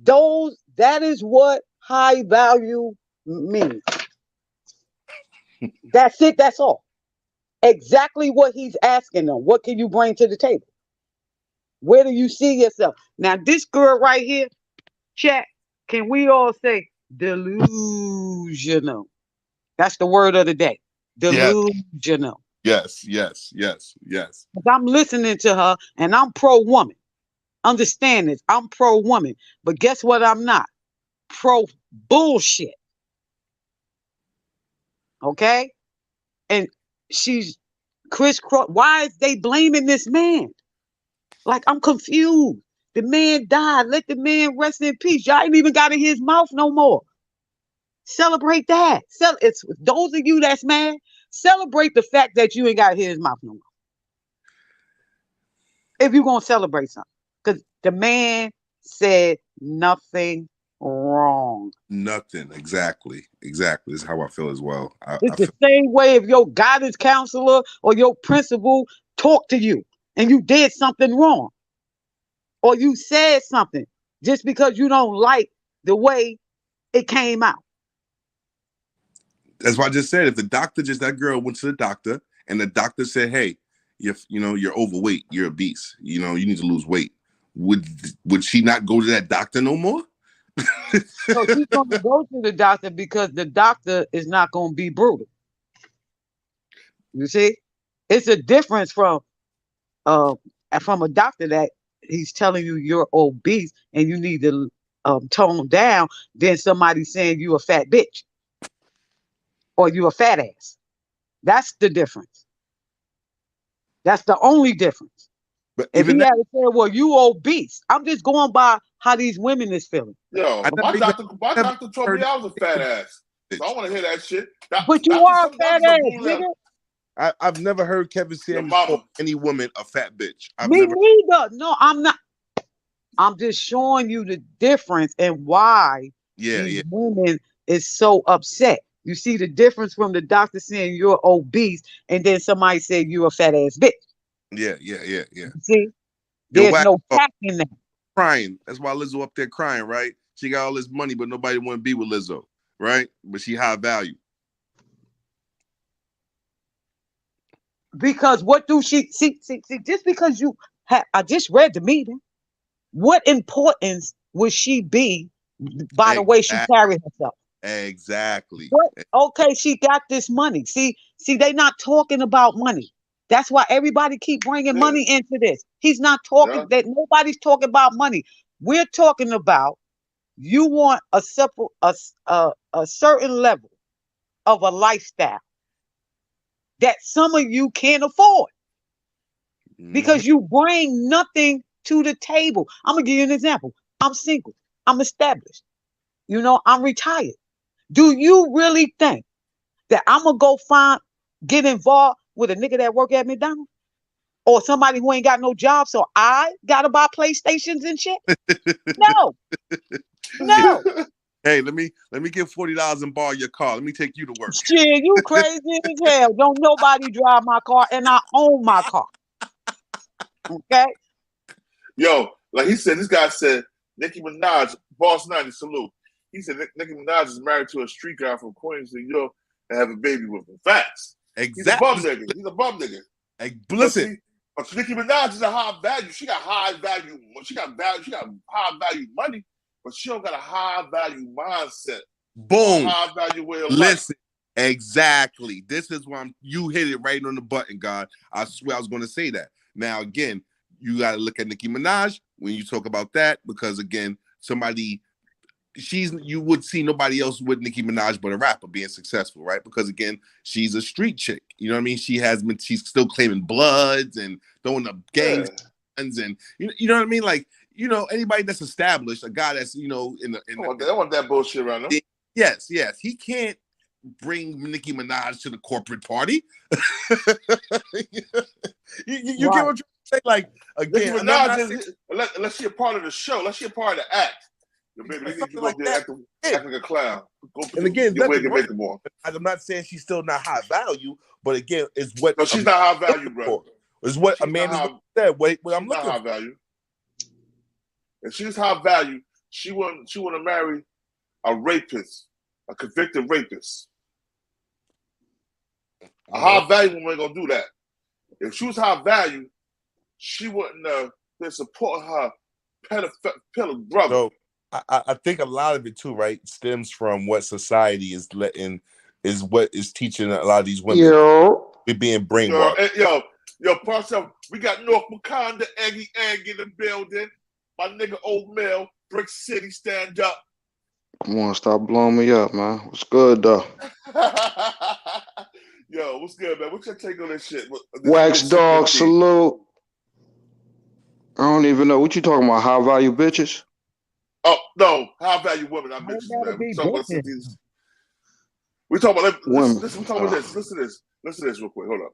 That is what high value means. That's it. That's all. Exactly what he's asking them. What can you bring to the table? Where do you see yourself? Now, this girl right here, chat, can we all say delusional? That's the word of the day. Delusional. Yes, yes, yes, yes. I'm listening to her and I'm pro-woman. Understand this. I'm pro-woman. But guess what I'm not? Pro-bullshit. Okay? And she's crisscross. Why is they blaming this man? Like, I'm confused. The man died. Let the man rest in peace. Y'all ain't even got in his mouth no more. Celebrate that. It's those of you that's mad, celebrate the fact that you ain't got to hear his mouth no more. If you're going to celebrate something. Because the man said nothing wrong. Nothing. Exactly. Exactly. This is how I feel as well. It's the same way if your guidance counselor or your principal talked to you and you did something wrong. Or you said something just because you don't like the way it came out. That's why I just said, if that girl went to the doctor and the doctor said, hey, you're overweight, you're obese, you need to lose weight. Would she not go to that doctor no more? So she's going to go to the doctor because the doctor is not going to be brutal. You see? It's a difference from a doctor that he's telling you you're obese and you need to tone down than somebody saying you a fat bitch or you a fat ass. That's the difference. That's the only difference. But if he had to say, well, you obese, I'm just going by how these women is feeling. Yo, my doctor told me I was a fat ass. So I want to hear that shit. But you are a fat ass, nigga. I've never heard Kevin Samuels call any woman a fat bitch. Neither. No, I'm not. I'm just showing you the difference and why these women is so upset. You see the difference from the doctor saying you're obese and then somebody said you're a fat ass bitch. Yeah. See, there's no tact in that. Crying. That's why Lizzo up there crying, right? She got all this money, but nobody want to be with Lizzo, right? But she high value. Because what do she see? Just because you have, I just read the meeting. What importance would she be by the way she carried herself? Exactly. Okay, she got this money. See, they not talking about money. That's why everybody keep bringing money into this. He's not talking that nobody's talking about money. We're talking about you want a certain level of a lifestyle that some of you can't afford because you bring nothing to the table. I'm gonna give you an example. I'm single. I'm established. I'm retired. Do you really think that I'm gonna go get involved with a nigga that work at McDonald's or somebody who ain't got no job? So I gotta buy PlayStations and shit? No. Hey, let me get $40 and borrow your car. Let me take you to work. Shit, you crazy as hell. Don't nobody drive my car, and I own my car. Okay. Yo, like he said, this guy said Nicki Minaj, Boss 90, salute. He said Nicki Minaj is married to a street guy from Queens, New York, and have a baby with him. Facts. Exactly. He's a bum nigga. Hey, listen. But Nicki Minaj is a high value. She got high value. She got high value money, but she don't got a high value mindset. Boom. High value way of Listen. Life. Exactly. This is why you hit it right on the button, God. I swear I was going to say that. Now, again, you got to look at Nicki Minaj when you talk about that, because again, you would see nobody else with Nicki Minaj but a rapper being successful, right? Because again, she's a street chick. You know what I mean? She's still claiming bloods and throwing up gangs and you know what I mean? Like, you know, anybody that's established, a guy that's, you know, I want that bullshit right now. Yes. He can't bring Nicki Minaj to the corporate party. you get what I'm trying to say? Like, again, Nicki Minaj let's see a part of the show. Let's see a part of the act. Yo, baby, they need you like there acting like a clown. Go and again, your wig and make them on. I'm not saying she's still not high value, but again, it's what no, she's not high value, bro. Is what Amanda said. What I'm looking high value. If she's high value, she want to marry a rapist, a convicted rapist. A high value woman ain't gonna do that. If she was high value, she wouldn't support her pedophile brother. So I think a lot of it too, right, stems from what society is what is teaching a lot of these women. We're being brainwashed. Yo, Parcel, we got North Wakanda, Eggy in the building. My nigga Old Mill, Brick City, stand up. Come on, stop blowing me up, man. What's good, though? Yo, what's good, man? What's your take on this shit? Wax Dog, salute. I don't even know. What you talking about, high value bitches? Oh, no, high value women, not bitches, man. We talking about Cynthia's. We talking about this. We talking about this. Listen to this real quick. Hold up.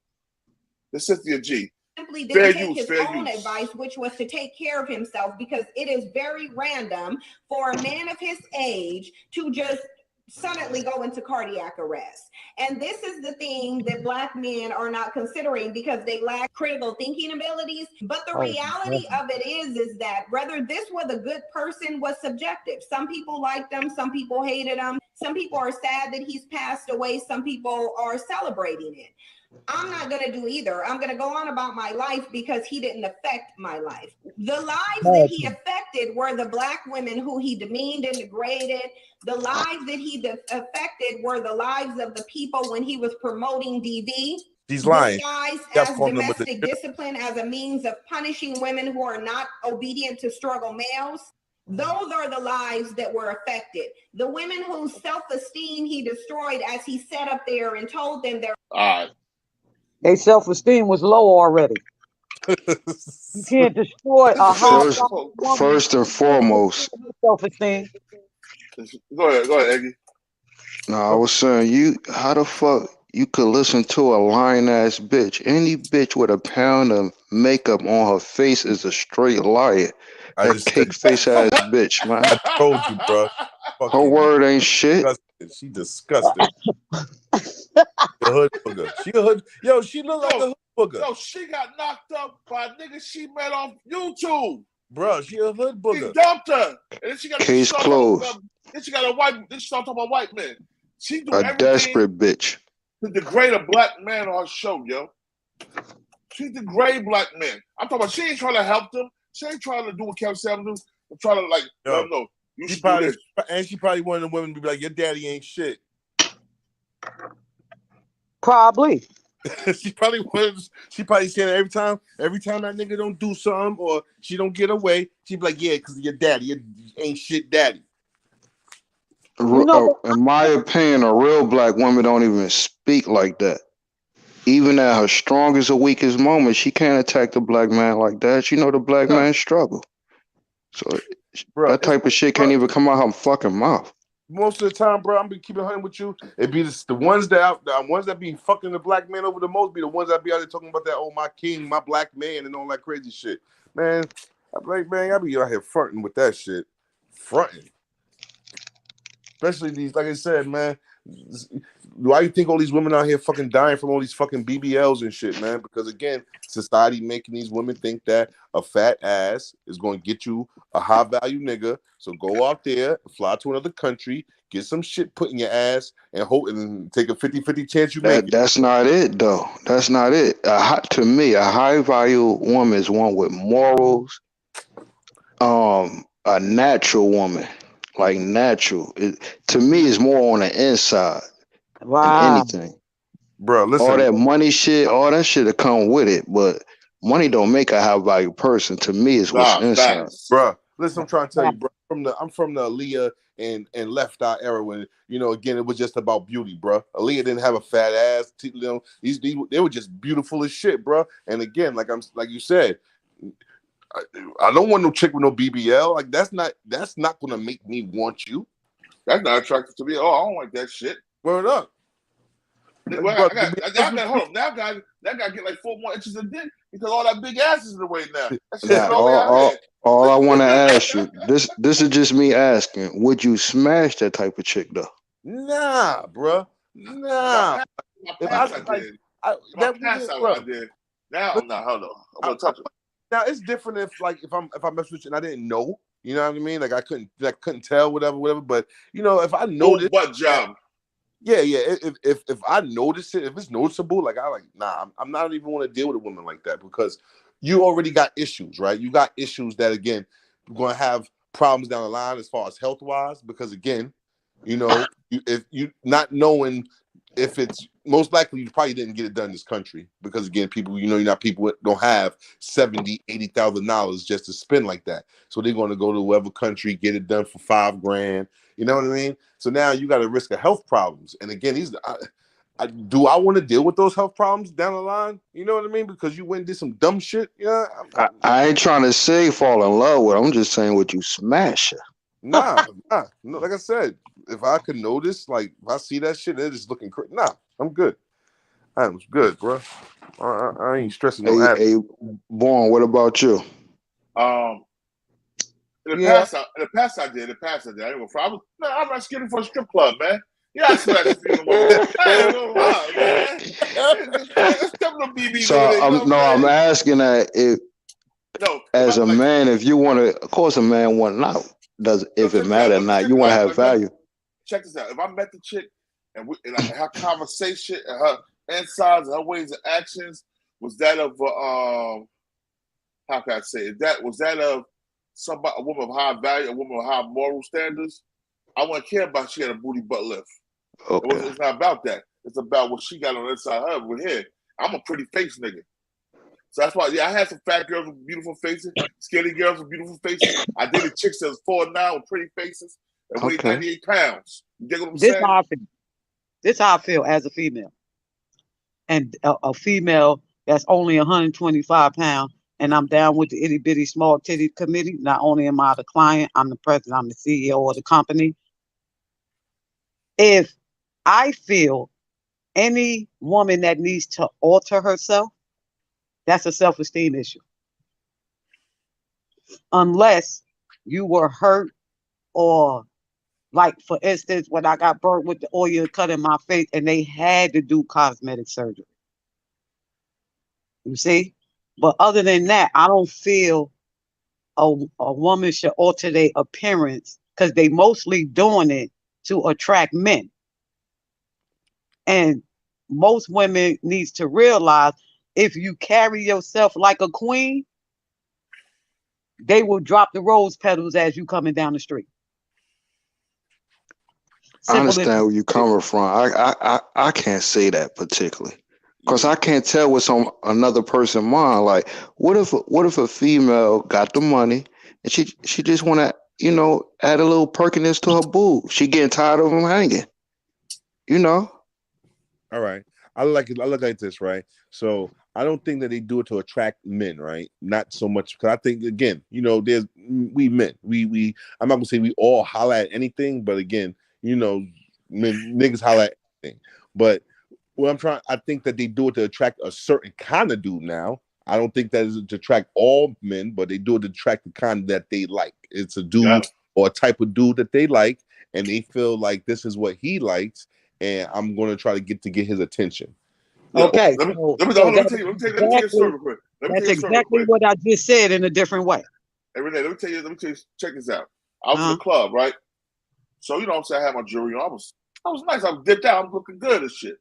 This Cynthia G. Simply didn't take his own advice, which was to take care of himself, because it is very random for a man of his age to just suddenly go into cardiac arrest. And this is the thing that Black men are not considering because they lack critical thinking abilities. But the reality of it is that whether this was a good person was subjective. Some people liked him, some people hated him, some people are sad that he's passed away, some people are celebrating it. I'm not going to do either. I'm going to go on about my life because he didn't affect my life. The lives that he affected were the Black women who he demeaned and degraded. The lives that he affected were the lives of the people when he was promoting DV. She's lying. Disguised as domestic discipline as a means of punishing women who are not obedient to struggle males. Those are the lives that were affected. The women whose self-esteem he destroyed as he sat up there and told them they're... Their self-esteem was low already. You can't destroy a high first and foremost. Self-esteem. Go ahead, Eggy. No, I was saying, how the fuck you could listen to a lying ass bitch? Any bitch with a pound of makeup on her face is a straight liar. That cake face ass bitch, man. I told you, bro. Her word ain't shit. She disgusting. The hood booger. She a hood. Yo, she look like a hood booger. Yo, she got knocked up by a nigga she met on YouTube. Bro, she a hood booger. He dumped her. And then she got case closed. Then she got a white. Then she started talking about white men. She do a desperate bitch to degrade a Black man on her show, yo. She degrade Black men. I'm talking about. She ain't trying to help them. She ain't trying to do what Kevin said do. I'm trying to let them know. She probably one of the women to be like, your daddy ain't shit. Probably. She probably saying every time that nigga don't do something or she don't get away, she be like, yeah, because your daddy, you ain't shit daddy. In my opinion, a real Black woman don't even speak like that. Even at her strongest or weakest moment, she can't attack the Black man like that. She know the Black man struggle. So that type of shit can't even come out her fucking mouth. Most of the time, bro, I'm be keeping hunting with you. It be the ones that be fucking the Black man over the most be the ones that be out there talking about that, oh, my king, my Black man, and all that crazy shit. Man, I'm like, man, I be out here fronting with that shit. Fronting. Especially these, like I said, man. Why you think all these women out here fucking dying from all these fucking BBLs and shit, man? Because again, society making these women think that a fat ass is going to get you a high value nigga. So go out there, fly to another country, get some shit put in your ass, and hope and take a 50-50 chance you make it. That's not it, though. That's not it. To me, a high value woman is one with morals. A natural woman. Like natural, to me, is more on the inside than anything. Bro, listen. All that money shit, all that shit that come with it, but money don't make a high value person. To me, is what's inside. Bro, listen, I'm trying to tell you, bro. I'm from the Aaliyah and Left Eye era when, again, it was just about beauty, bro. Aaliyah didn't have a fat ass. They were just beautiful as shit, bro. And again, like you said, I don't want no chick with no BBL. Like that's not gonna make me want you. That's not attractive to me. Oh, I don't like that shit. Word up. Well, hold on. Now that guy get like 4 more inches of dick because all that big ass is in the way now. That shit's all the way out here. All I want to ask you, this is just me asking, would you smash that type of chick though? Nah, bro. Nah. I did. Now I'm not. Hold on. I'm gonna touch it. Now it's different if I mess with you and I didn't know. You know what I mean? Like I couldn't tell whatever. But you know, if I notice, butt job. Yeah. If I notice it, if it's noticeable, like I'm not even want to deal with a woman like that because you already got issues, right? You got issues that again, you're gonna have problems down the line as far as health wise because again, you know, if you not knowing if it's most likely you probably didn't get it done in this country because again, people, you know, you're not people don't have $70,000-$80,000 just to spend like that. So they're going to go to whatever country, get it done for $5,000. You know what I mean? So now you got a risk of health problems. And again, do I want to deal with those health problems down the line? You know what I mean? Because you went and did some dumb shit. Yeah. I ain't trying to say fall in love with her. I'm just saying, would you smash her? Nah. No, like I said, if I could notice, like if I see that shit, they're just looking crazy. Nah, I'm good. I'm good, bro. I ain't stressing no ass. Hey, Born, what about you? In the past I did. I was not skinny for a strip club, man. Yeah, I smash a few women. I ain't gonna lie, man. So I'm asking that as a man, if you want to, of course, a man want not. If it matter or not, you want to have value. Check this out. If I met the chick and her conversation and her insides and her ways of actions was that of how can I say it? Was that of somebody, a woman of high value, a woman of high moral standards? I wouldn't care about she had a booty butt lift. Okay. It's not about that. It's about what she got on the inside of her with here. I'm a pretty face nigga. So that's why, I had some fat girls with beautiful faces, skinny girls with beautiful faces. I dated chicks that was 4'9" with pretty faces and weighed 98 pounds. You dig what I'm saying? This how I feel as a female. And a female that's only 125 pounds, and I'm down with the itty bitty small titty committee. Not only am I the client, I'm the president, I'm the CEO of the company. If I feel any woman that needs to alter herself, that's a self-esteem issue. Unless you were hurt or, like, for instance, when I got burnt with the oil cut in my face and they had to do cosmetic surgery. You see? But other than that, I don't feel a woman should alter their appearance because they mostly doing it to attract men. And most women needs to realize if you carry yourself like a queen, they will drop the rose petals as you coming down the street. I understand where you're coming from. I can't say that particularly because I can't tell what's on another person's mind. Like, what if a female got the money and she just want to, you know, add a little perkiness to her boob? She getting tired of them hanging, you know. All right. I look like this, right? So I don't think that they do it to attract men, right? Not so much because I think again, you know, we men. I'm not gonna say we all holler at anything, but again, you know, niggas holler at anything. But I think that they do it to attract a certain kind of dude now. I don't think that is to attract all men, but they do it to attract the kind that they like. It's a dude or a type of dude that they like, and they feel like this is what he likes, and I'm going to try to get his attention. Okay. Let me tell you a story real quick. That's exactly what I just said in a different way. Every day, let me tell you, check this out. I was in the club, right? So, you know what I'm saying? I had my jewelry on. I was nice. I was dipped out. I was looking good and shit.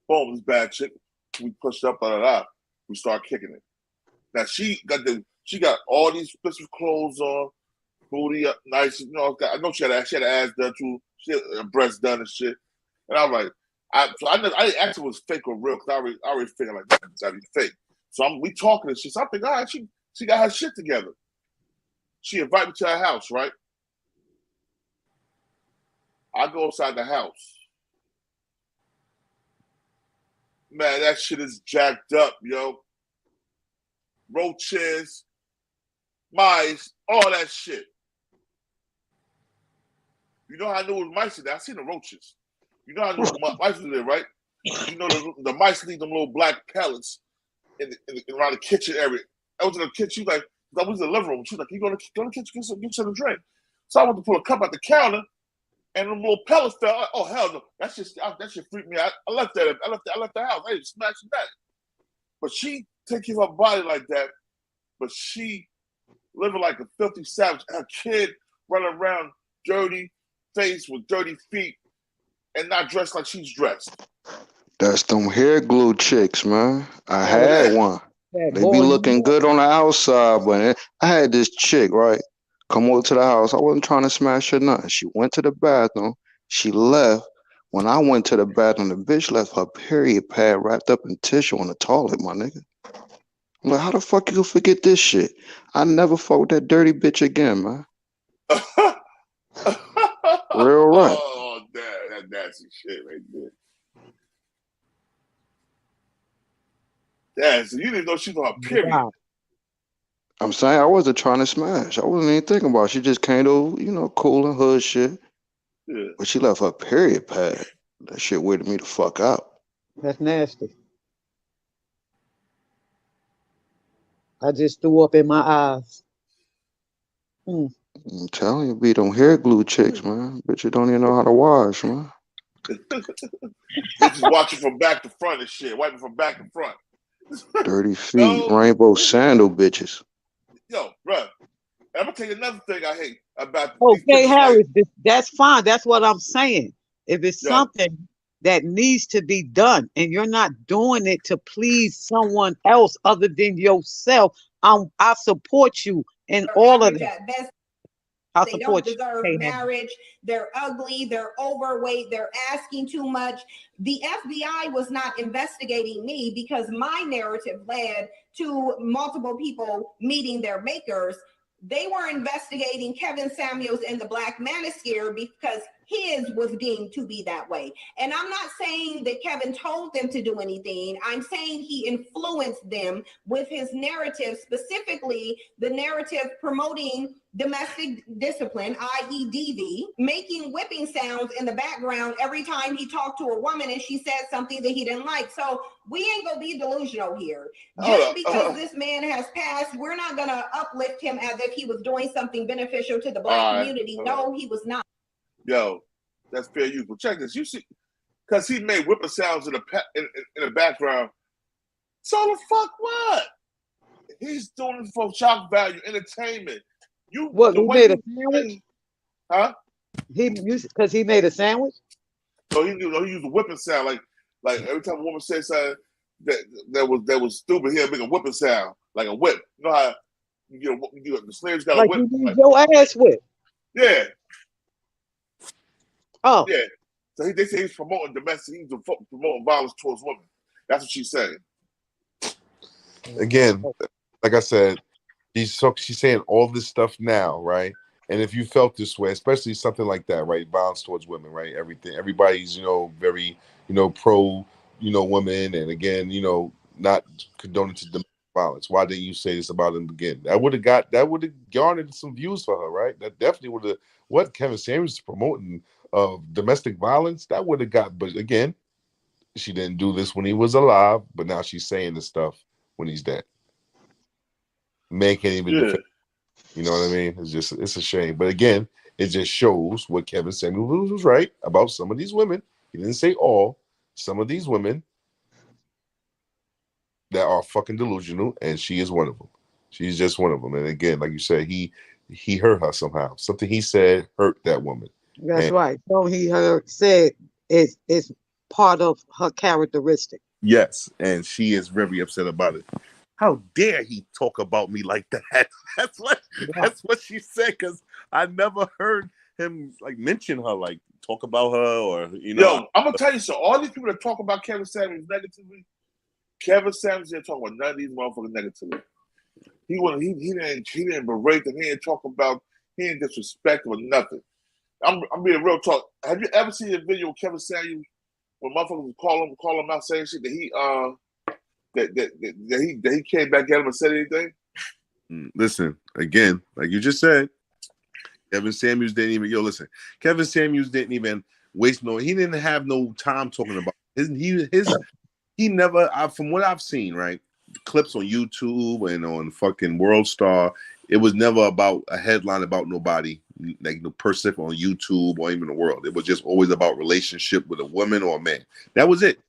Boom, this bad chick. We pushed up, we start kicking it. Now she got all these expensive clothes on, booty up, nice. You know, I know she had her ass done too. She had her breasts done and shit. And I was like, I didn't ask her if it was fake or real because I already figured like that's gotta be fake. So we talking and shit. So I think, all right, she got her shit together. She invited me to her house, right? I go inside the house. Man, that shit is jacked up, yo. Roll chairs, mice, all that shit. You know how I knew it was mice in there? I seen the roaches. You know how I knew mice was there, right? You know the mice leave them little black pellets around the kitchen area. I was in the kitchen. She was like, I was in the living room. She was like, you go to the kitchen, get some drink. So I went to pull a cup out the counter, and them little pellets fell. Oh hell no! That shit freaked me out. I left the house. I just smashed that. But she take care of her body like that. But she living like a filthy savage. Her kid running around dirty face with dirty feet and not dressed like she's dressed. That's them hair glue chicks, man. I had one. They be looking good on the outside, but I had this chick, right, come over to the house. I wasn't trying to smash her nothing. She went to the bathroom. She left. When I went to the bathroom, the bitch left her period pad wrapped up in tissue on the toilet, my nigga. I'm like, how the fuck you forget this shit? I never fuck with that dirty bitch again, man. Real right. Oh, damn, that nasty shit right there. Yeah, so you didn't know she was on her period. Wow. I'm saying I wasn't trying to smash. I wasn't even thinking about it. She just came to, cool and hood shit. Yeah. But she left her period pad. That shit weirded me the fuck out. That's nasty. I just threw up in my eyes. I'm telling you, be them hair glue chicks, man. Bitch, you don't even know how to wash, man. Bitches watching from back to front and shit. Wiping from back to front. Dirty feet, rainbow sandal bitches. Yo, bruh. I'm gonna tell you another thing I hate about. Okay, Harris, that's fine. That's what I'm saying. If it's something that needs to be done and you're not doing it to please someone else other than yourself, I support you in all of that. They don't deserve marriage. They're ugly. They're overweight. They're asking too much. The FBI was not investigating me because my narrative led to multiple people meeting their makers. They were investigating Kevin Samuels and the Black Manosphere because his was deemed to be that way. And I'm not saying that Kevin told them to do anything. I'm saying he influenced them with his narrative, specifically the narrative promoting domestic discipline, i.e. DV, making whipping sounds in the background every time he talked to a woman and she said something that he didn't like. So we ain't gonna be delusional here. Just because this man has passed, we're not gonna uplift him as if he was doing something beneficial to the Black community. No, he was not. Yo, that's fair use. But check this. You see, because he made whipping sounds in the background. So the fuck what? He's doing it for shock value, entertainment. What, he made a sandwich? Huh? Because he made a sandwich? So he used a whipping sound. Like every time a woman said something that was stupid, he'll make a whipping sound. Like a whip. You know how the slaves got like a whip? You need your ass whip. Yeah. Oh. Yeah. So they say he's promoting domestic, he's promoting violence towards women. That's what she's saying. Again, like I said, she's saying all this stuff now, right? And if you felt this way, especially something like that, right? Violence towards women, right? Everybody's, very, pro, women, and again, not condoning to domestic violence. Why didn't you say this about him again? That would have garnered some views for her, right? That definitely would have. What Kevin Samuels is promoting of domestic violence, that would have got. But again, she didn't do this when he was alive, but now she's saying this stuff when he's dead. Man can't even defend. You know what I mean? It's a shame. But again, it just shows what Kevin Samuels was right about some of these women. He didn't say all. Some of these women that are fucking delusional, and she is one of them. She's just one of them. And again, like you said, he hurt her somehow. Something he said hurt that woman. That's right. So he said it's part of her characteristic. Yes, and she is very upset about it. How dare he talk about me like that? That's what she said, because I never heard him mention her, talk about her, or Yo, I'm gonna tell you so. All these people that talk about Kevin Samuels negatively, Kevin Samuels didn't talk about none of these motherfuckers negatively. He didn't berate them. He didn't talk about. He didn't disrespect them or nothing. I'm being real talk. Have you ever seen a video of Kevin Samuels when motherfuckers call him out saying shit that he came back at him and said anything? Listen, again, like you just said, Kevin Samuels didn't even listen. Kevin Samuels didn't even waste he didn't have no time talking about he never from what I've seen, right? Clips on YouTube and on fucking World Star, it was never about a headline about nobody, like the person on YouTube or even the world. It was just always about relationship with a woman or a man. That was it.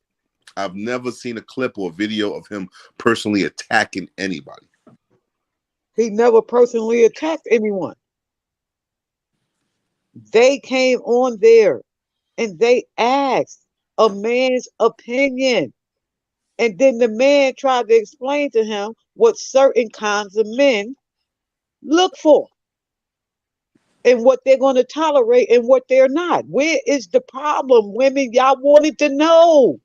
I've never seen a clip or a video of him personally attacking anybody. He never personally attacked anyone. They came on there and they asked a man's opinion. And then the man tried to explain to him what certain kinds of men look for and what they're going to tolerate and what they're not. Where is the problem, women? Y'all wanted to know.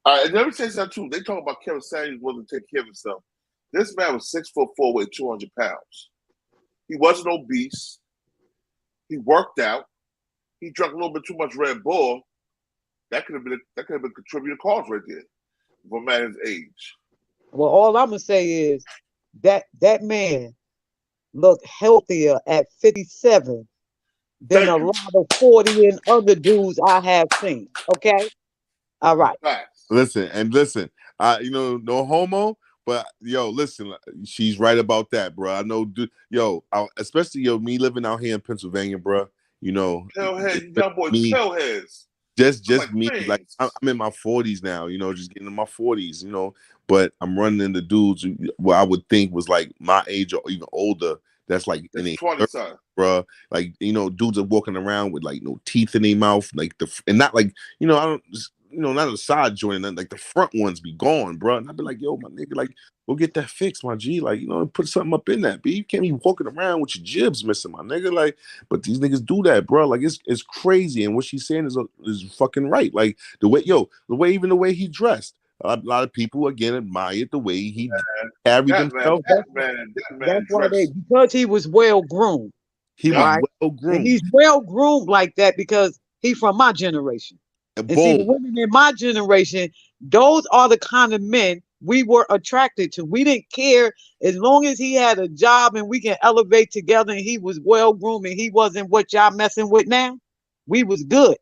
All right, and let me say something too. They talk about Kevin Samuels wasn't taking care of himself. This man was 6'4", weighed 200 pounds. He wasn't obese. He worked out. He drank a little bit too much Red Bull. That could have been a contributing cause right there for a man his age. Well, all I'm gonna say is that man looked healthier at 57 than a lot of 40 and under dudes I have seen. Okay, all right. Listen, no homo, but yo, listen, she's right about that, bro. I know, especially me living out here in Pennsylvania, bro. Tailhead, young boy, tailheads. Just me, like I'm in my 40s now, just getting in my 40s, but I'm running into dudes who I would think was like my age or even older. That's like in a 20, son. Bro. Like, dudes are walking around with like no teeth in their mouth, like and not like, I don't, not a side joint, like the front ones be gone, bro. And I'd be like, yo, my nigga, like, go get that fixed, my G. Like, put something up in that, B. You can't be walking around with your jibs missing, my nigga. Like, but these niggas do that, bro. Like, it's crazy. And what she's saying is fucking right. Like, the way he dressed. A lot of people again admired the way he carried himself. That's why because he was well groomed. He was well groomed. And he's well groomed like that because he's from my generation. And see, the women in my generation, those are the kind of men we were attracted to. We didn't care as long as he had a job and we can elevate together and he was well groomed and he wasn't what y'all messing with now. We was good.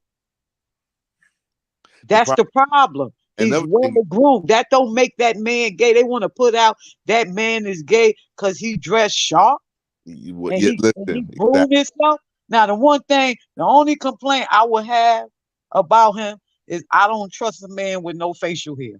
That's the problem. He's well groomed. That don't make that man gay. They want to put out that man is gay because he dressed sharp and he groomed himself. Now, the only complaint I would have about him is I don't trust a man with no facial hair.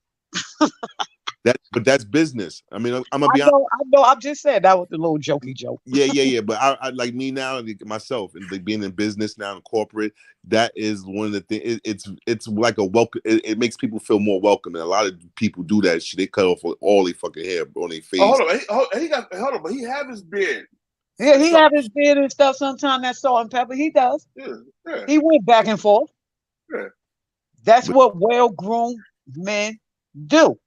But that's business. I mean, I'm gonna be honest. I know. I'm just saying that was a little jokey joke. Yeah. But I like me now, myself, and like being in business now in corporate. That is one of the things. It's like a welcome. It makes people feel more welcome, and a lot of people do that shit. They cut off all their fucking hair on their face. Hold on, but he have his beard. Yeah, he have his beard and stuff. Sometimes that's salt and pepper. He does. Yeah. He went back and forth. Yeah. That's what well-groomed men do.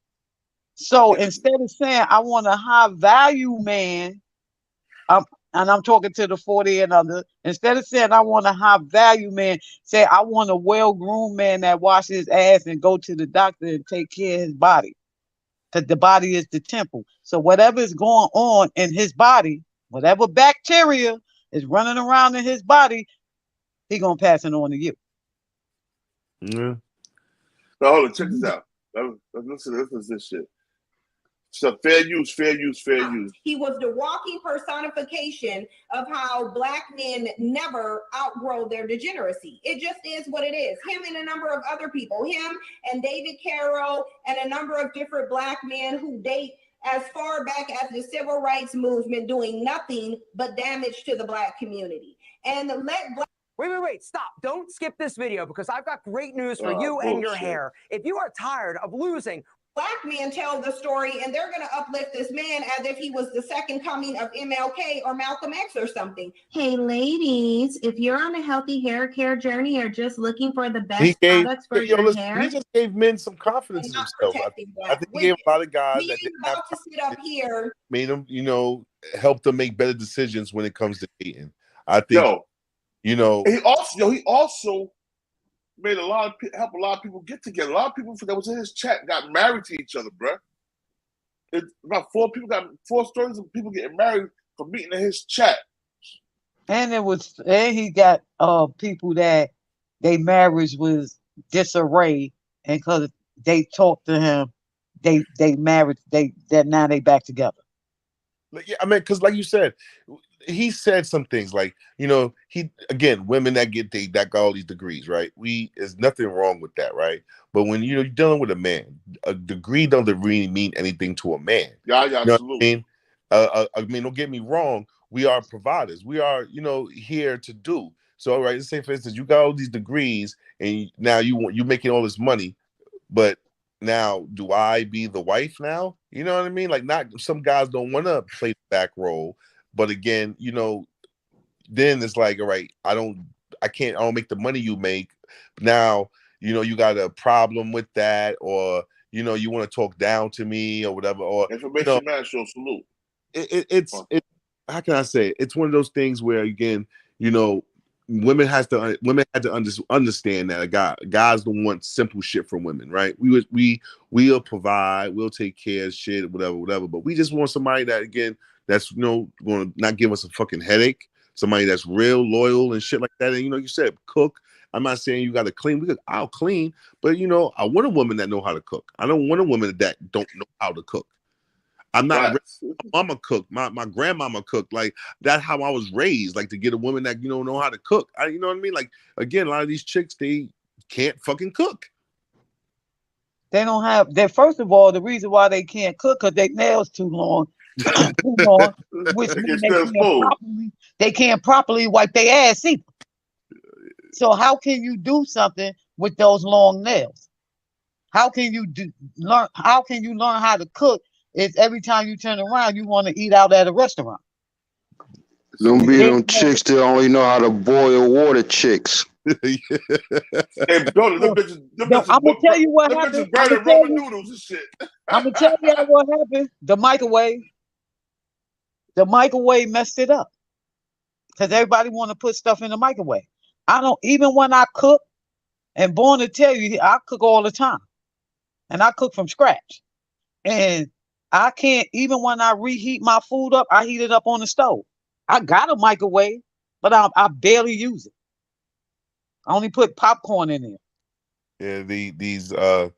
So instead of saying I want a high-value man, and I'm talking to the 40 and under, instead of saying I want a high-value man, say I want a well-groomed man that washes his ass and go to the doctor and take care of his body. Because the body is the temple. So whatever is going on in his body, whatever bacteria is running around in his body, he's going to pass it on to you. Yeah. So hold on, check this out. Listen to this shit. So fair use. He was the walking personification of how Black men never outgrow their degeneracy. It just is what it is. Him and a number of other people, him and David Carroll and a number of different Black men who date as far back as the civil rights movement, doing nothing but damage to the Black community. And Wait, stop. Don't skip this video because I've got great news for you and your hair. If you are tired of losing, Black men tell the story and they're going to uplift this man as if he was the second coming of MLK or Malcolm X or something. Hey, ladies, if you're on a healthy hair care journey or just looking for the best products for your hair. He just gave men some confidence in themselves. I think he gave a lot of guys that didn't have to sit up here. Made them, help them make better decisions when it comes to dating. I think, he also made help a lot of people get together. A lot of people that was in his chat got married to each other, bro. about 4 people got 4 stories of people getting married for meeting in his chat. And he got people that their marriage was disarray, and because they talked to him, they married, that now they back together. Yeah, I mean, because like you said, he said some things like, you know, women that got all these degrees, right? There's nothing wrong with that, right? But when you're dealing with a man, a degree doesn't really mean anything to a man. Yeah, you know absolutely. I mean, don't get me wrong. We are providers. We are, here to do. So, right, let's say for instance, you got all these degrees, and now you're making all this money, but now, do I be the wife now? You know what I mean? Like, not some guys don't want to play the back role, but again, then it's like, all right, I don't make the money you make. Now, you got a problem with that, or you want to talk down to me or whatever, or information man show salute. It's how can I say it? It's one of those things where, again, women had to understand that guys don't want simple shit from women, right? We'll provide, we'll take care of shit, whatever. But we just want somebody that, again, that's going to not give us a fucking headache. Somebody that's real loyal and shit like that. And you said cook. I'm not saying you got to clean. I'll clean, but I want a woman that know how to cook. I don't want a woman that don't know how to cook. I'm not. My mama cooked. My grandmama cooked. Like, that's how I was raised. Like, to get a woman that know how to cook. You know what I mean? Like, again, a lot of these chicks, they can't fucking cook. They don't have. First of all, the reason why they can't cook because their nails too long, which means they can't properly wipe their ass either. So how can you do something with those long nails? How can you learn how to cook if every time you turn around you want to eat out at a restaurant? Don't be them chicks that only know how to boil water chicks. Hey, brother, them bitches, I'm gonna tell you what happened. I'm gonna tell you noodles and shit. I'm gonna tell you what happened. The microwave messed it up because everybody want to put stuff in the microwave. I don't, even when I cook, and born to tell you, I cook all the time, and I cook from scratch, and I can't, even when I reheat my food up, I heat it up on the stove. I got a microwave, but I barely use it. I only put popcorn in there. Yeah,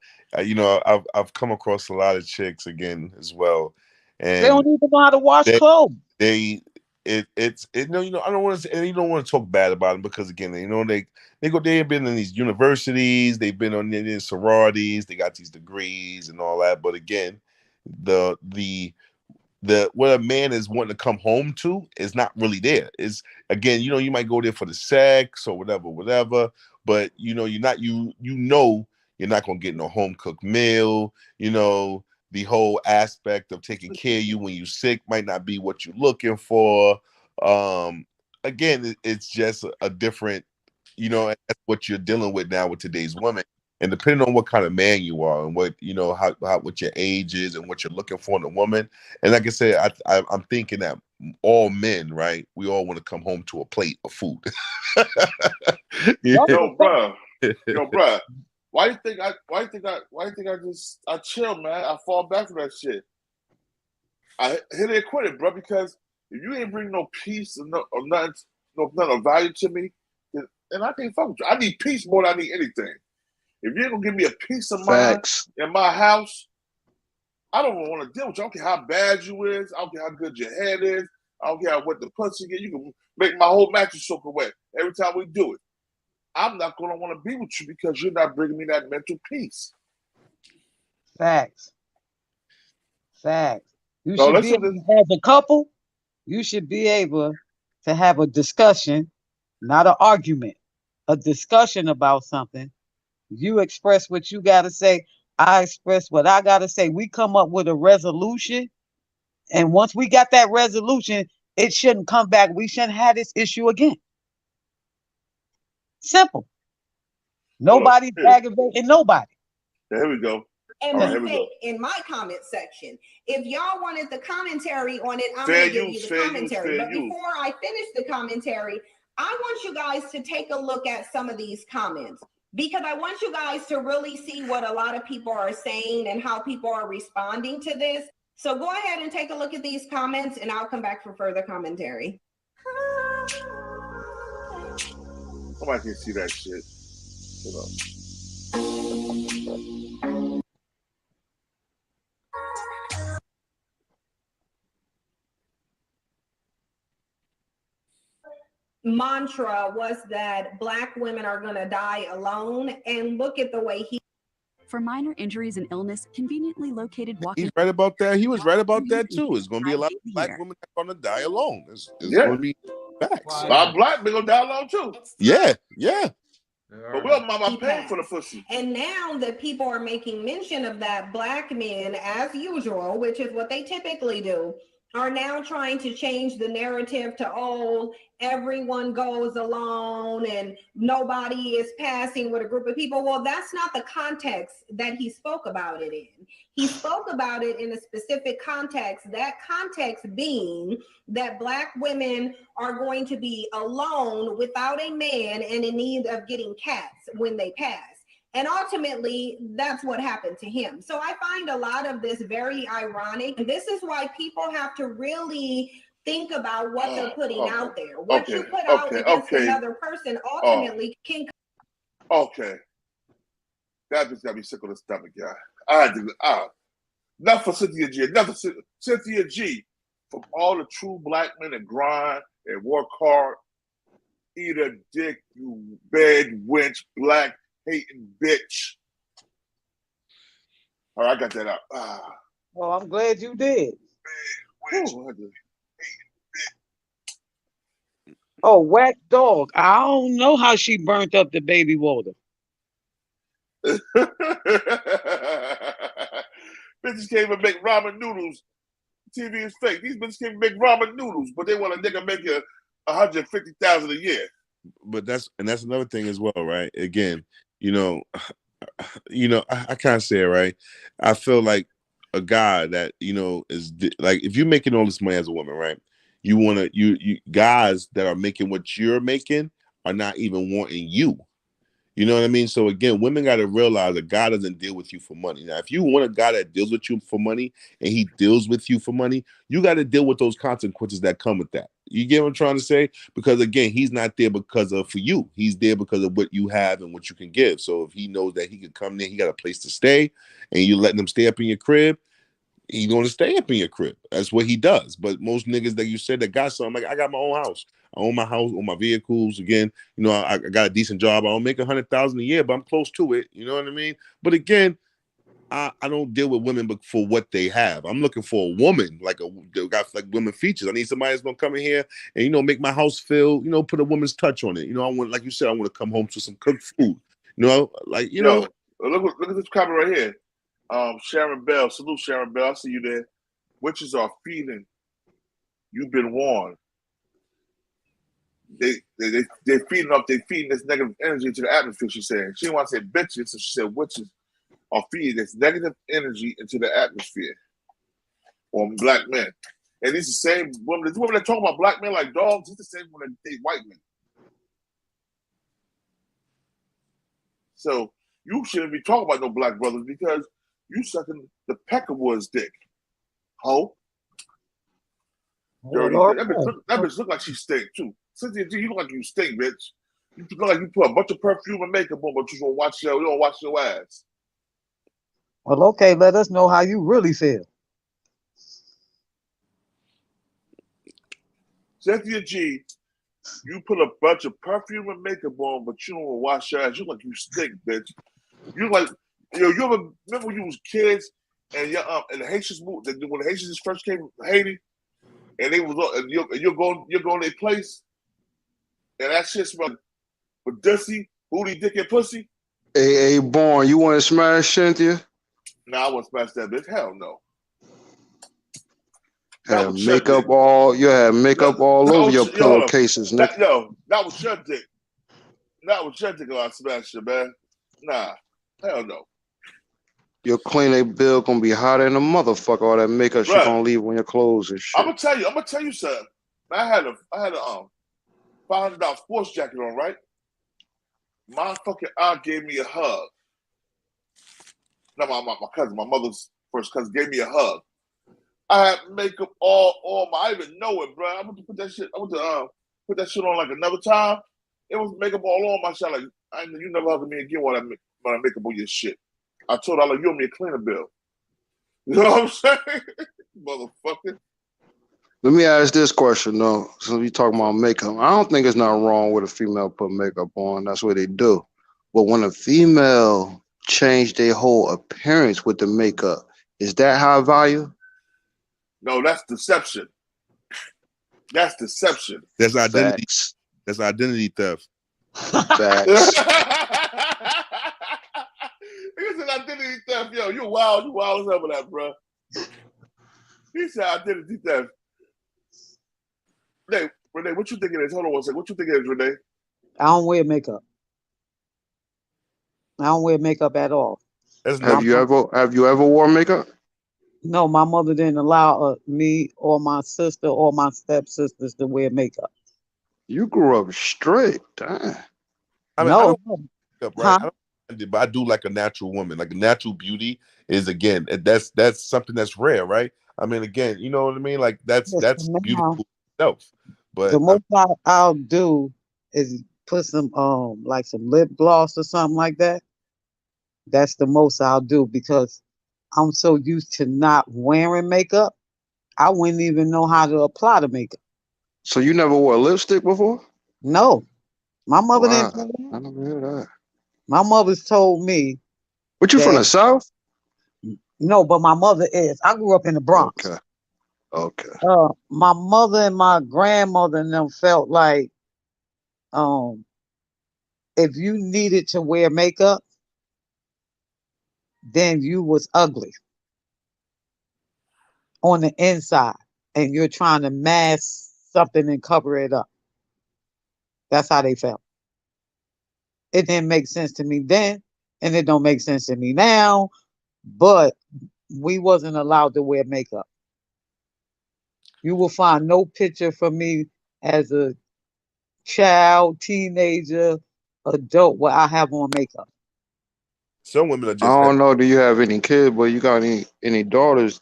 I've come across a lot of chicks again as well, and they don't even know how to wash clothes. I don't want to say, and you don't want to talk bad about them because, again, they've been in these universities, they've been on in sororities, they got these degrees and all that, but again, the what a man is wanting to come home to is not really there. Is, again, you might go there for the sex or whatever, but you're not gonna get no home cooked meal. The whole aspect of taking care of you when you're sick might not be what you're looking for. Again, it's just a different, that's what you're dealing with now with today's women. And depending on what kind of man you are and what, what your age is and what you're looking for in a woman. And like I said, I'm thinking that all men, right? We all want to come home to a plate of food. Yo, bro. Why you think I chill, man? I fall back from that shit. I hit it and quit it, bro, because if you ain't bring no peace or nothing of value to me, then I can't fuck with you. I need peace more than I need anything. If you ain't gonna give me a peace of mind in my house, I don't want to deal with you. I don't care how bad you is. I don't care how good your head is. I don't care what the pussy is. You can make my whole mattress soak away every time we do it. I'm not gonna want to be with you because you're not bringing me that mental peace. Facts. You should be able, as a couple, you should be able to have a discussion, not an argument, a discussion about something. You express what you got to say. I express what I got to say. We come up with a resolution. And once we got that resolution, it shouldn't come back. We shouldn't have this issue again. Simple. Nobody's aggravating nobody. Here we go. And be fake in my comment section. If y'all wanted the commentary on it, I'm going to give you the commentary. But before I finish the commentary, I want you guys to take a look at some of these comments, because I want you guys to really see what a lot of people are saying and how people are responding to this. So go ahead and take a look at these comments, and I'll come back for further commentary. Somebody can see that shit. Hold on. Mantra was that Black women are going to die alone, and look at the way he. For minor injuries and illness, conveniently located walking. He's right about that. He was right about that too. It's going to be a lot of Black women that are going to die alone. It's going to be facts. A lot of Black men gonna die alone too. Yeah, yeah. But we're mama paying for the pussy. And now that people are making mention of that, Black men, as usual, which is what they typically do, are now trying to change the narrative to, oh, everyone goes alone and nobody is passing with a group of people. Well, that's not the context that he spoke about it in. He spoke about it in a specific context, that context being that Black women are going to be alone without a man and in need of getting cats when they pass. And ultimately, that's what happened to him. So I find a lot of this very ironic. And this is why people have to really think about what they're putting out there. What you put out against another person ultimately can. Okay. That just got me sick on the stomach, y'all. I had to not for Cynthia G, not for Cynthia G. From all the true Black men that grind and work hard, eat a dick, you bedwinch, Black hating bitch. All right, I got that out. Well, I'm glad you did. Oh, whack dog. I don't know how she burnt up the baby water. Bitches came and make ramen noodles. TV is fake. These bitches came and make ramen noodles, but they want a nigga make you $150,000 a year. But that's another thing as well, right? Again, I can't say it, right? I feel like a guy that is like, if you're making all this money as a woman, right? You want to you guys that are making what you're making are not even wanting you. You know what I mean? So again, women got to realize a guy doesn't deal with you for money. Now, if you want a guy that deals with you for money and he deals with you for money, you got to deal with those consequences that come with that. You get what I'm trying to say? Because again, he's not there because of for you. He's there because of what you have and what you can give. So if he knows that he can come there, he got a place to stay, and you letting him stay up in your crib, he's going to stay up in your crib. That's what he does. But most niggas that you said that got something, like, I got my own house. I own my house, own my vehicles. Again, I got a decent job. I don't make $100,000 a year, but I'm close to it. You know what I mean? But again, I don't deal with women but for what they have. I'm looking for a woman that got like women features. I need somebody that's gonna come in here and make my house feel, put a woman's touch on it. I want, like you said, I want to come home to some cooked food. Look at this comment right here. Sharon Bell, salute Sharon Bell. I see you there. Witches are feeding. You've been warned. They're feeding up. They're feeding this negative energy into the atmosphere. She said. She didn't want to say bitches, so she said witches are feeding this negative energy into the atmosphere on Black men. And these the same women. The women that talk about Black men like dogs. It's the same women that date white men. So you shouldn't be talking about no Black brothers because you sucking the Peckerwood's dick. Ho. Dirty. That bitch look like she stink too. Cynthia G, you look like you stink, bitch. You look like you put a bunch of perfume and makeup on, but you don't watch your ass. Well, okay, let us know how you really feel. Cynthia G, you put a bunch of perfume and makeup on, but you don't wash your ass. You look like you stink, bitch. You like, you ever remember when you was kids and and the Haitians moved, when the Haitians first came to Haiti, and they was and you're going to their place, and that shit smelled with dusty, booty, dick, and pussy. Hey, Born, you want to smash Cynthia? Nah, I won't smash that bitch. Hell no. Have makeup all over your pillowcases, nigga. That was your dick. That was your dick. I smashed it, man. Nah, hell no. Your cleaning bill gonna be hotter than a motherfucker. All that makeup she gonna leave on your clothes and shit. I'm gonna tell you something. I had a $500 sports jacket on, right? My fucking aunt gave me a hug. No, my cousin, my mother's first cousin, gave me a hug. I had makeup all my. I didn't even know it, bro. I went to put that shit. I went to put that shit on like another time. It was makeup all on my shit. Like, you never have to me again when I make up on your shit. I told her, like, you owe me a cleaner bill. You know what I'm saying? Motherfucker. Let me ask this question though. So we talking about makeup. I don't think it's not wrong with a female put makeup on. That's what they do. But when a female change their whole appearance with the makeup, is that high value? No, that's deception. That's deception. That's identity. Facts. That's identity theft. Facts. He said identity theft. Yo, you wild as hell with that, bro. He said identity theft. Renee, what you think it is? Hold on one second. What you think it is, Renee? I don't wear makeup. I don't wear makeup at all. Have you ever worn makeup? No, my mother didn't allow me or my sister or my stepsisters to wear makeup. You grew up straight. Damn. I mean, no, I don't makeup, right? huh? But I do like a natural woman. Like a natural beauty is, again, that's something that's rare, right? I mean, again, you know what I mean? Like that's beautiful itself. But the most I'll do is put some like some lip gloss or something like that. That's the most I'll do because I'm so used to not wearing makeup. I wouldn't even know how to apply the makeup. So you never wore lipstick before? No, my mother didn't. I never heard that. My mother's told me. But you from the South? No, but my mother is. I grew up in the Bronx. Okay. My mother and my grandmother and them felt like, if you needed to wear makeup, then you was ugly on the inside, and you're trying to mask something and cover it up. That's how they felt. It didn't make sense to me then, and it don't make sense to me now. But we wasn't allowed to wear makeup. You will find no picture from me as a child, teenager, adult where I have on makeup. Some women are just. I don't know. Do you have any kids? But you got any daughters?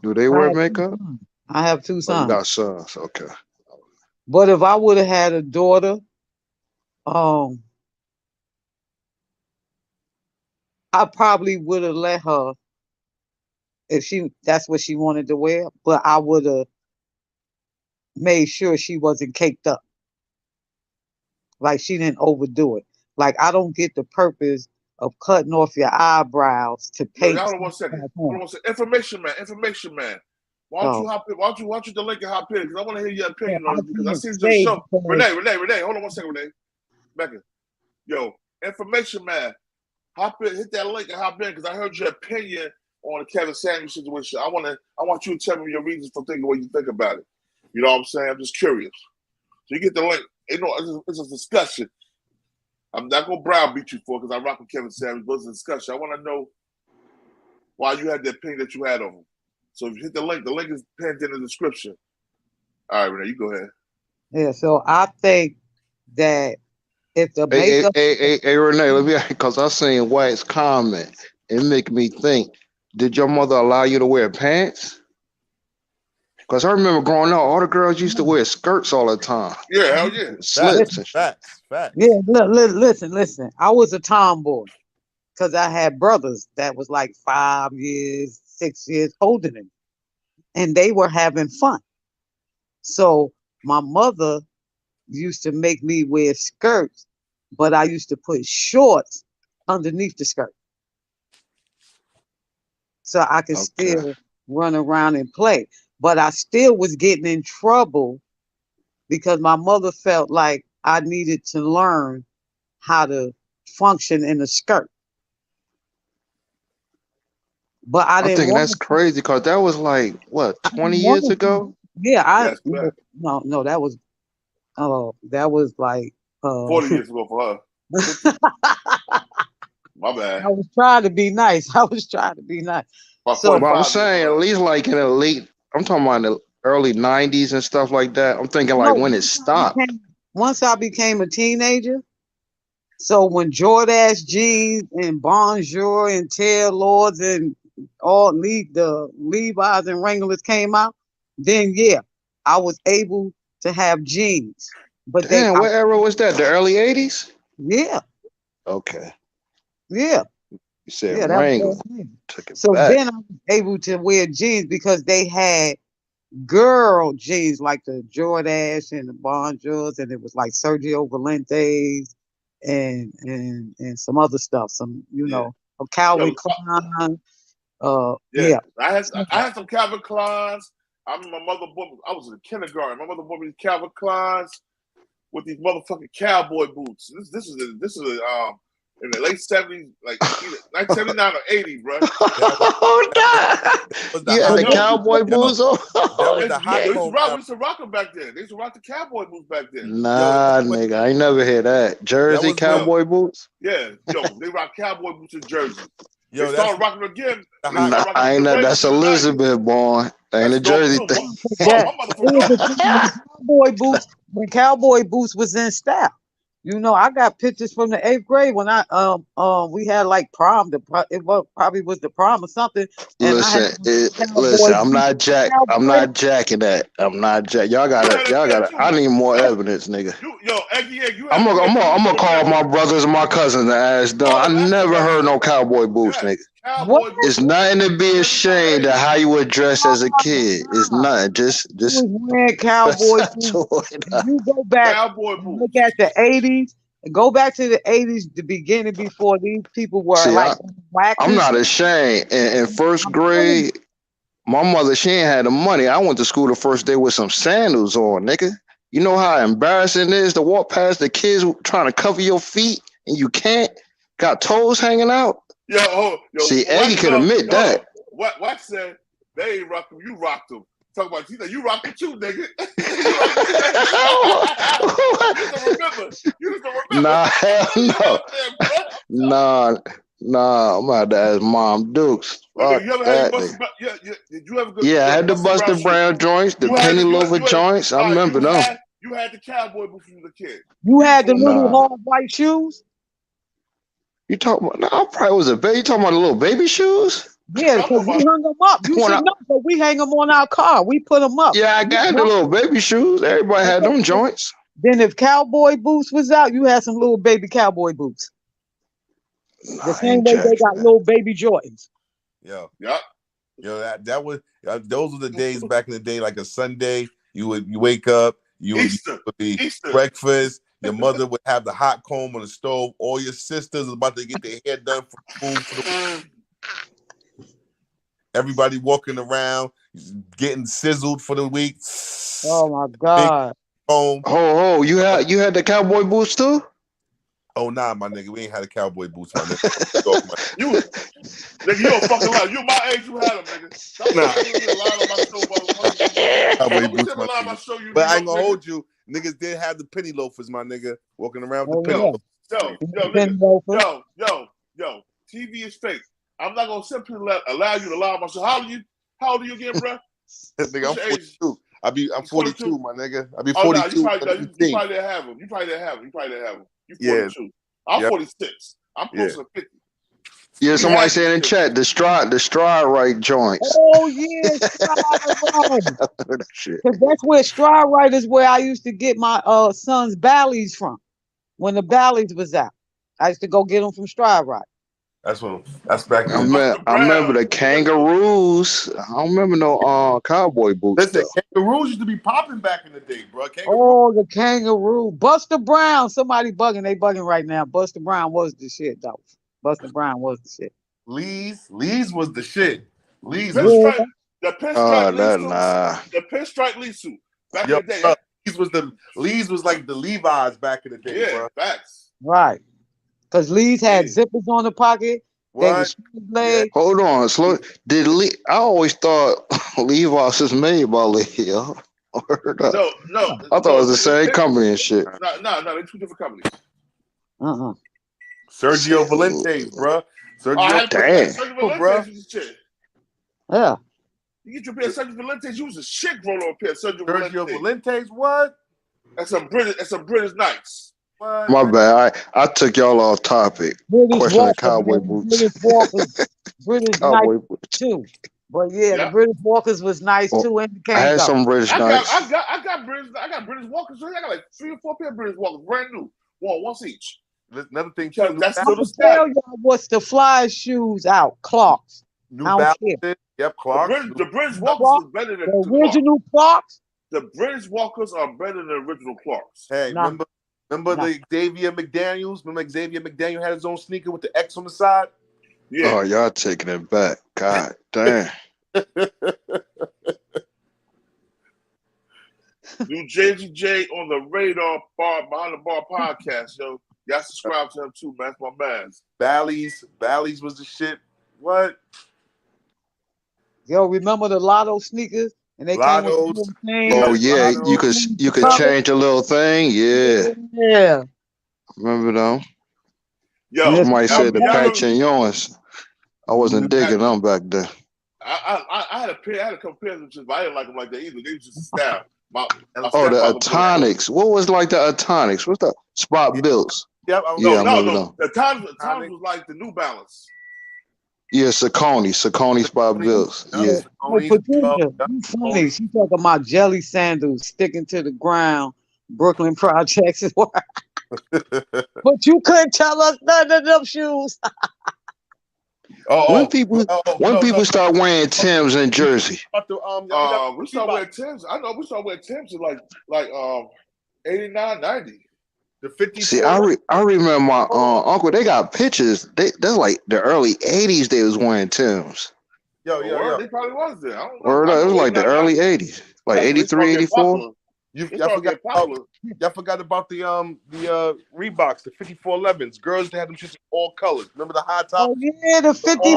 Do they wear makeup? I have 2 sons. Oh, you got sons. Okay. But if I would have had a daughter, I probably would have let her if that's what she wanted to wear. But I would have made sure she wasn't caked up. Like she didn't overdo it. Like I don't get the purpose of cutting off your eyebrows to paint. Hold on one second. Information man. Why don't you hop in? Why don't you the link and hop in? Because I want to hear your opinion on it. Because I see the show. Renee. Hold on one second, Renee. Becca. Yo, information man. Hop in, hit that link and hop in because I heard your opinion on the Kevin Samuels situation. I want you to tell me your reasons for thinking what you think about it. You know what I'm saying? I'm just curious. So you get the link. You know, it's a discussion. I'm not gonna browbeat you for it because I rock with Kevin Samuels, but it's a discussion. I want to know why you had the opinion that you had of him. So if you hit the link is pinned in the description. All right, Renee, you go ahead. Yeah, so I think that if the makeup... Hey, Renee, let me, because I seen White's comment. It make me think, did your mother allow you to wear pants? Because I remember growing up, all the girls used to wear skirts all the time. Yeah, hell yeah. Slips. Facts. Yeah, listen. I was a tomboy because I had brothers that was like 5 years, 6 years older than me. And they were having fun. So my mother used to make me wear skirts, but I used to put shorts underneath the skirt. So I could still run around and play. But I still was getting in trouble because my mother felt like I needed to learn how to function in a skirt. But I didn't want that's crazy because that was like, what, 20 years ago? Yeah, no, that was like 40 years ago for her. My bad. I was trying to be nice. So I'm saying at least like in the late, I'm talking about the early 90s and stuff like that. I'm thinking like when it stopped. Once I became a teenager, so when Jordache jeans and Bonjour and Taylors and the Levi's and Wranglers came out, then yeah, I was able to have jeans. But damn, what era was that? The early 80s? Yeah. Okay. Yeah. You said Yeah, Wrangler. Took it so back. then I was able to wear jeans because they had girl jeans like the Jordache and the Bonjours, and it was like Sergio Valentes and some other stuff, some Calvin Klein. Yeah. I had some Calvin Kleins. I remember my mother bought me, I was in kindergarten. My mother bought me Calvin Kleins with these motherfucking cowboy boots. This is in the late 70s, like 1979 or 80, bro. Oh, no. You had the cowboy boots on? That was the hot we used to rock them back then. They used to rock the cowboy boots back then. Nah, nigga, I ain't never hear that. Jersey cowboy boots? Yeah, they rock cowboy boots in Jersey. They started rocking again. Nah, I ain't know. That's Elizabeth, boy. Ain't a Jersey thing. When cowboy boots was in style. I got pictures from the 8th grade when we had like prom. It probably was the prom or something. And listen, I'm not jacking that. I'm not jacking. Y'all gotta. I need more evidence, nigga. I'm gonna call my brothers and my cousins and ask them. I never heard no cowboy boots, nigga. It's nothing to be ashamed of how you were dressed as a kid. It's nothing. Just wearing cowboy boots. You go back, look at the 80s. Go back to the 80s, the beginning before these people were I'm not ashamed. In first grade, my mother, she ain't had the money. I went to school the first day with some sandals on, nigga. You know how embarrassing it is to walk past the kids trying to cover your feet and you can't? Got toes hanging out? See, Eddie could admit that. What said they ain't rock them, you rocked them. Talk about you rocked it too, nigga. You just don't remember. Nah, hell no. Nah, I'm about to ask Mom Dukes. Okay, you ever had did you ever go? Yeah, I had the Buster Brown joints, the penny loafer joints. I remember them. You had the cowboy boots when you was a kid. You had the little hard white shoes? You talking about? No, I probably was a baby. You talking about the little baby shoes? Yeah, because we hung them up. You should know, but we hang them on our car. We put them up. Yeah, I got the little baby shoes. Everybody had them joints. Then if cowboy boots was out, you had some little baby cowboy boots. The same way they got little baby Jordans. Yo, that was those were the days back in the day. Like a Sunday, you wake up, you would be breakfast. Your mother would have the hot comb on the stove. All your sisters are about to get their hair done for school. Everybody walking around, getting sizzled for the week. Oh my God! You had the cowboy boots too? Oh nah, my nigga, we ain't had a cowboy boots, my nigga. You don't fucking lie. You my age, you had them, nigga. Cowboy boots, my nigga. But I ain't gonna hold you. Niggas did have the penny loafers, my nigga, walking around with the penny loafers. Yo, TV is fake. I'm not gonna simply allow you to lie myself. How old are you again, bro? Nigga, I'm 42. I'm 42, my nigga. I'll be 42. Oh, no, you probably didn't have them. You probably didn't have them. You 42. I'm 46. I'm close to 50. Yeah, somebody said in chat, the stride right joints. Oh yeah, stride right. Because that's where stride right is where I used to get my son's Bally's from. When the Bally's was out, I used to go get them from stride right. That's back. I remember the kangaroos. I don't remember no cowboy boots. Listen, kangaroos used to be popping back in the day, bro. Oh, the kangaroo. Buster Brown. Somebody bugging. They bugging right now. Buster Brown was the shit, though. Buster Brown was the shit. Lee's was the shit. The pinstripe Lee suit. Back in the day. Lee's was like the Levi's back in the day, bro. Facts. Right. Because Lee's had zippers on the pocket. What? Hold on, slow. I always thought Levi's was made by Lee. No. I thought it was the same company and shit. No, they're two different companies. Sergio Valentes, bro. Sergio bro. Yeah. You get your pair of Sergio Valentes, you was a shit roll on a pair of Sergio Valentes, what? That's some British Knights. My bad. I took y'all off topic. Question of cowboy boots. British nice Cowboy. too. But yeah, the Yeah. British Walkers was nice Well, too, and the I had Kango. some British Knights. I got British Walkers. So I got like 3 or 4 pair of British Walkers, brand new, once each. Another thing too. That's I'm still gonna the tell status. y'all what's the fly shoes out. Clarks. New I don't Balance. care. Yep, Clarks. The British Walkers Clarks, is better than the the Clarks. original Clarks. The British Walkers are better than the original Clarks. Hey, Nah. remember the Xavier McDaniels? Remember Xavier McDaniel had his own sneaker with the X on the side? Yeah. Oh, y'all taking it back. God damn. New Jersey J on the radar behind the bar podcast, yo. Y'all subscribe to him too, man. That's my man. Bally's was the shit. What? Yo, remember the Lotto sneakers? And they came with the Lottos. little chain. Oh yeah, Lotto. you could change a little thing. Yeah. Yeah. Remember them? Yo, Somebody said the y'all patch and yours. I wasn't digging them back then. I had a pair. I had a couple pairs of them, but I didn't like them like that either. They was just a style. My Oh, the Atonics. What was like the Atonics? What's the Spot Bills? Yep. Yeah, I remember no. them. The times was like the New Balance. Yeah, Saucony Spot Bills. Yeah. Oh, Patricia, you funny. She talking about jelly sandals sticking to the ground. Brooklyn Projects. But you couldn't tell us none of them shoes. When people start wearing Timbs in Jersey? We started wearing Timbs. I know we started wearing Timbs in like 89, 90. The 54. See, I remember my uncle. They got pictures. That's like the early '80s. They was wearing Timbs. Yo. They probably was there. I don't know. Word up, it was like the early '80s, like '83, '84. Y'all forgot about the Reeboks, the 5411s. Girls, they had them shits in all colors. Remember the high top? Oh yeah, the 50.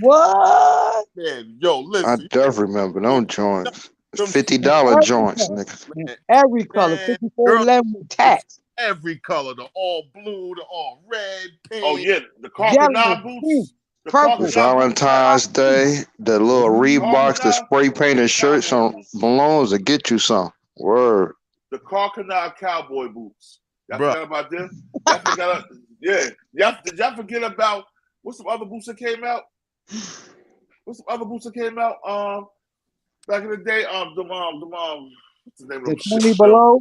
What? Man, yo, listen. I definitely remember them joints. $50 joints, nigga. Every color, 5411 with tax. Every color, the all blue, the all red, pink. Oh yeah, the Carcanine boots. Purple. Valentine's Day, the little Reeboks, the spray painted shirts on balloons to get you some. Word. The Carcanine cowboy boots. Y'all forgot about them? Y'all forgot? Yeah. Did y'all forget about what's some other boots that came out? Back in the day, what's the name of The them 20 below?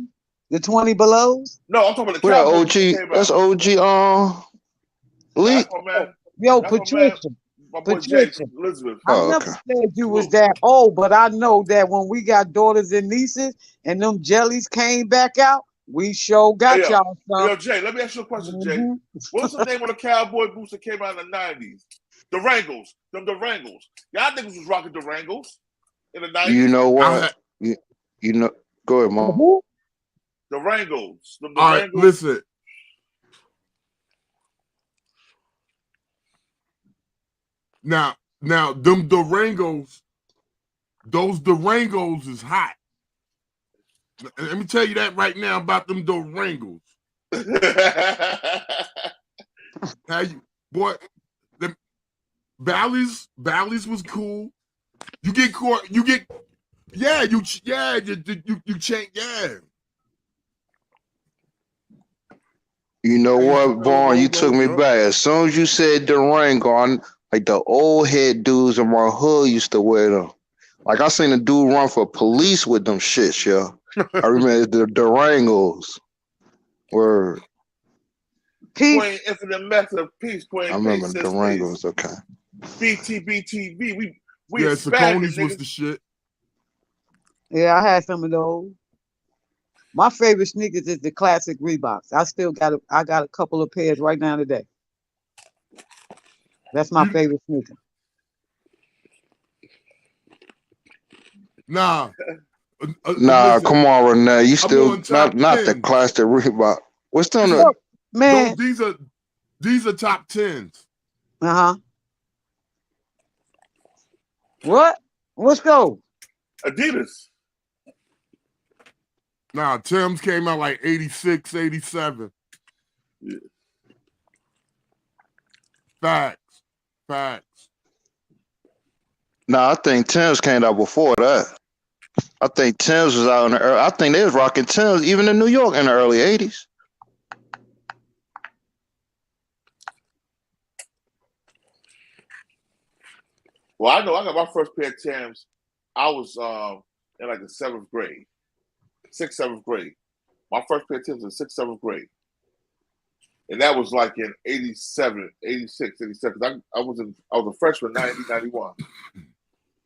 The 20 belows? No, I'm talking about the Well, cowboy OG. That's OG. Lee. Yo, Patricia. My boy Jay Elizabeth. I never said you was that old, but I know that when we got daughters and nieces and them jellies came back out, we sure got y'all some. Yo, Jay, let me ask you a question, Jay. What's the name of the cowboy boots that came out in the 90s? Durangos. Them Durangos. Y'all niggas was rocking Durangos in the 90s. You know what? You know, go ahead, Mom. Durangos. Them All right, listen. Now, them Durangos, those Durangos is hot. Let me tell you that right now about them Durangos. The Bally's was cool. You get caught. You change. Yeah. You know what, Vaughn? You took me back. As soon as you said Durango, like the old head dudes in my hood used to wear them. Like I seen a dude run for police with them shits, yo. I remember the Durangos. Word. Queen Infinite Method of Peace, Queen. I remember the Durangos, okay. Btbtv. We Saucony's was the shit. Yeah, I had some of those. My favorite sneakers is the classic Reeboks. I got a couple of pairs right now today. That's my favorite sneaker. Nah, listen, come on, Renee. You still not the classic Reebok. What's down there? Man, these are top 10s. What? Let's go. Adidas. Nah, Tim's came out like 86, 87. Yeah. Facts. Nah, I think Tim's came out before that. I think Tim's was out in the early. I think they was rocking Tim's even in New York in the early 80s. Well, I know I got my first pair of Timbs. I was in like the 7th grade. 6th, 7th grade. My first pair of Timbs was in 6th, 7th grade. And that was like in 87, 86, 87. I was a freshman in 1991.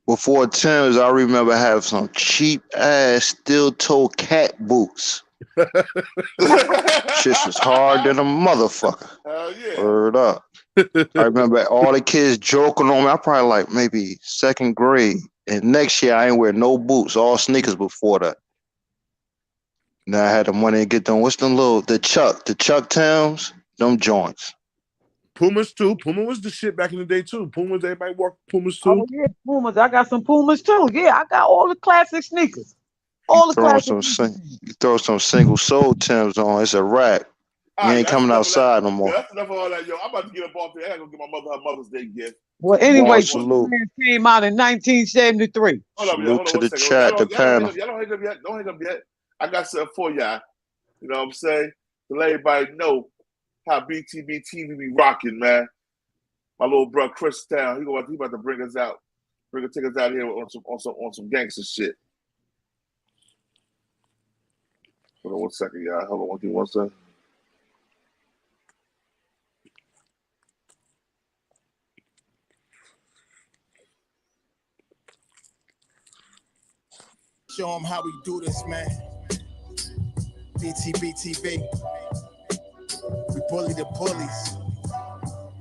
Before Tim's, I remember having some cheap ass steel toe cat boots. Shit was hard than a motherfucker. Hell yeah. Word up. I remember all the kids joking on me. I probably like maybe 2nd grade. And next year I ain't wear no boots, all sneakers before that. Now I had the money to get them. What's them the Chuck Timbs? Them joints. Pumas too. Puma was the shit back in the day too. Pumas, everybody wore Pumas too. Oh yeah, Pumas. I got some Pumas too. Yeah, I got all the classic sneakers. All the classic. You throw some single sole Timbs on, it's a wrap. You ain't coming outside no more. Yeah, that's enough of all that, yo. I'm about to get up off here. I gotta go get my mother her Mother's Day gift. Well, anyway, Superman came out in 1973. Hold up, Salute to the chat, the panel. Y'all don't hang up yet. Don't hang up yet. I got something for y'all. You know what I'm saying? To let everybody know how Btbtv be rocking, man. My little bro Chris Town, he about to bring us out, take us out here on some gangster shit. Hold on 1 second, y'all. Hold on, give me 1 second. Show them how we do this, man. Btbtv. We bully the bullies.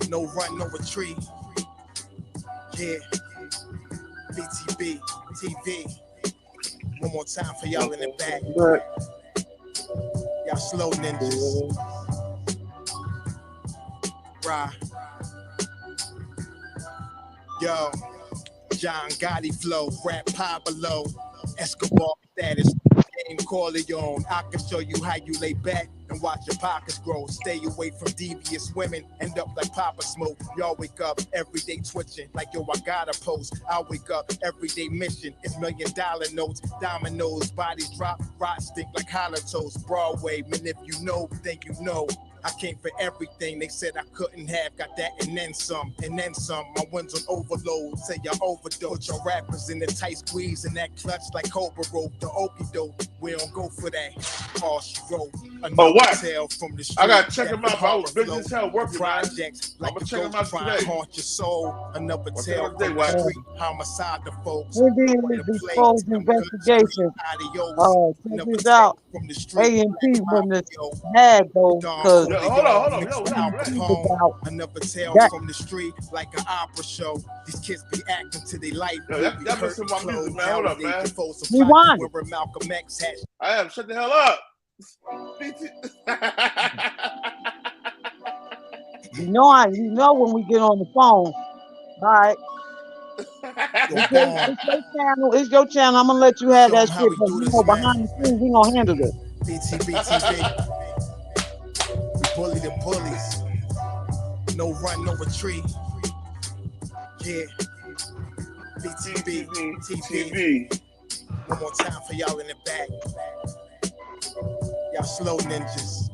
No run, no retreat. Yeah. Btbtv. One more time for y'all in the back. Y'all slow ninjas. Rah. Yo. John Gotti flow. Rap Pablo. Escobar status. Game Corleone. I can show you how you lay back and watch your pockets grow. Stay away from devious women. End up like Papa Smoke. Y'all wake up every day twitching like, yo, I gotta post. I wake up every day mission. It's $1 million notes. Dominoes, bodies drop. Rot stink like hollow toast. Broadway, man, if you know, then you know. I came for everything they said I couldn't have. Got that and then some, and then some. My wins on overload. Say y'all overdose. Your rappers in the tight squeeze and that clutch like Cobra rope. The okie doke. We don't go for that. All she wrote. What? Tale from the street. I gotta check him out. I was busy as hell working, projects. I'm gonna check him out today. Haunt your soul. Another tale from the street. Homicide the folks. Indian disclosed investigation. Check this out. A&P wouldn't have had those because hold on. Another tale from the street like an opera show. These kids be acting to their life. That was some of my music, man. Hold up, man. Rewind. Where Malcolm X had. I am. Shut the hell up. You know when we get on the phone. All right. It's your channel. I'm gonna let you have that shit, but you know, behind the scenes, we gonna handle this. Btbtv. We bully the bullies. No run, no retreat. Yeah. Btbtv. One more time for y'all in the back. Y'all slow ninjas.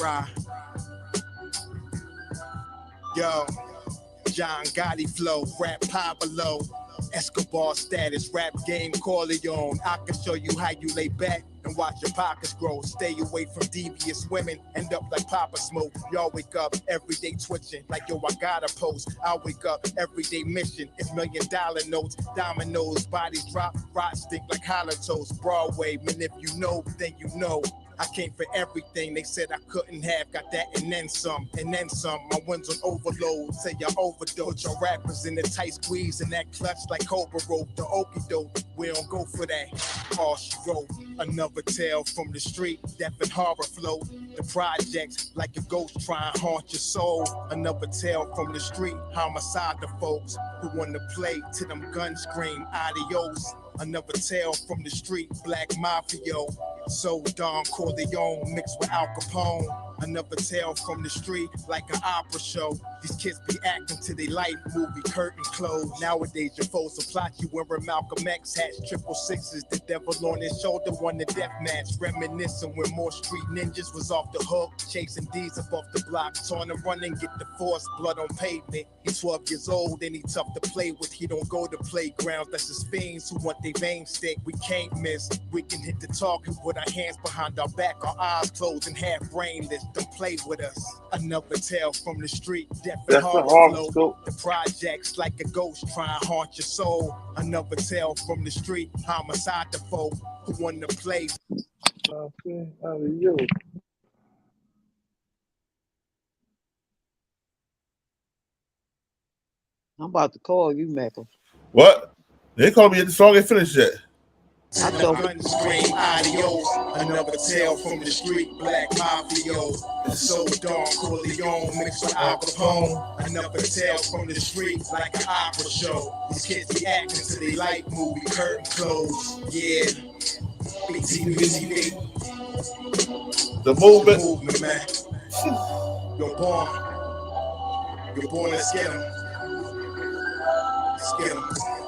Rah. Yo. John Gotti flow. Rap Pablo. Escobar status. Rap game Corleone. I can show you how you lay back and watch your pockets grow. Stay away from devious women. End up like Papa Smoke. Y'all wake up every day twitching like, yo, I gotta post. I wake up every day mission. It's $1 million notes. Dominoes, bodies drop. Rot stink like hollow toast. Broadway, man, if you know, then you know. I came for everything they said I couldn't have. Got that and then some, and then some. My wins on overload. Say y'all overdose. Your rappers in the tight squeeze and that clutch like Cobra rope. The okie doke. We don't go for that. All she wrote. Another tale from the street. Death and horror flow. The projects like a ghost try and haunt your soul. Another tale from the street. Homicide the folks who want to play till them guns scream adios. Another tale from the street, Black Mafia. So Don Corleone mixed with Al Capone. Another tale from the street, like an opera show. These kids be acting to their life movie, curtain closed. Nowadays, your foes will plot you wearing Malcolm X hats, 666, the devil on his shoulder, won the death match. Reminiscing when more street ninjas was off the hook, chasing D's up off the block, torn and running, get the force, blood on pavement. He's 12 years old and he tough to play with. He don't go to playgrounds, that's his fiends who want their veins stick. We can't miss. We can hit the talk and put our hands behind our back, our eyes closed and half brainless. Don't play with us. Another tale from the street, death and hard flow. The projects like a ghost trying to haunt your soul. Another tale from the street, homicide the foe who won the play. I'm about to call you, Michael. What? They ain't called me at the song ain't finished yet. Gun scream audio, another tale from the street, black mafia. So Don Corleone mixed with Al Capone. Another tale from the street, like an opera show. These kids be acting to their life movie, curtain closed. Yeah, Btbtv. The movement. The movement, man. You're born. You're born. Let's get 'em. Let's get 'em.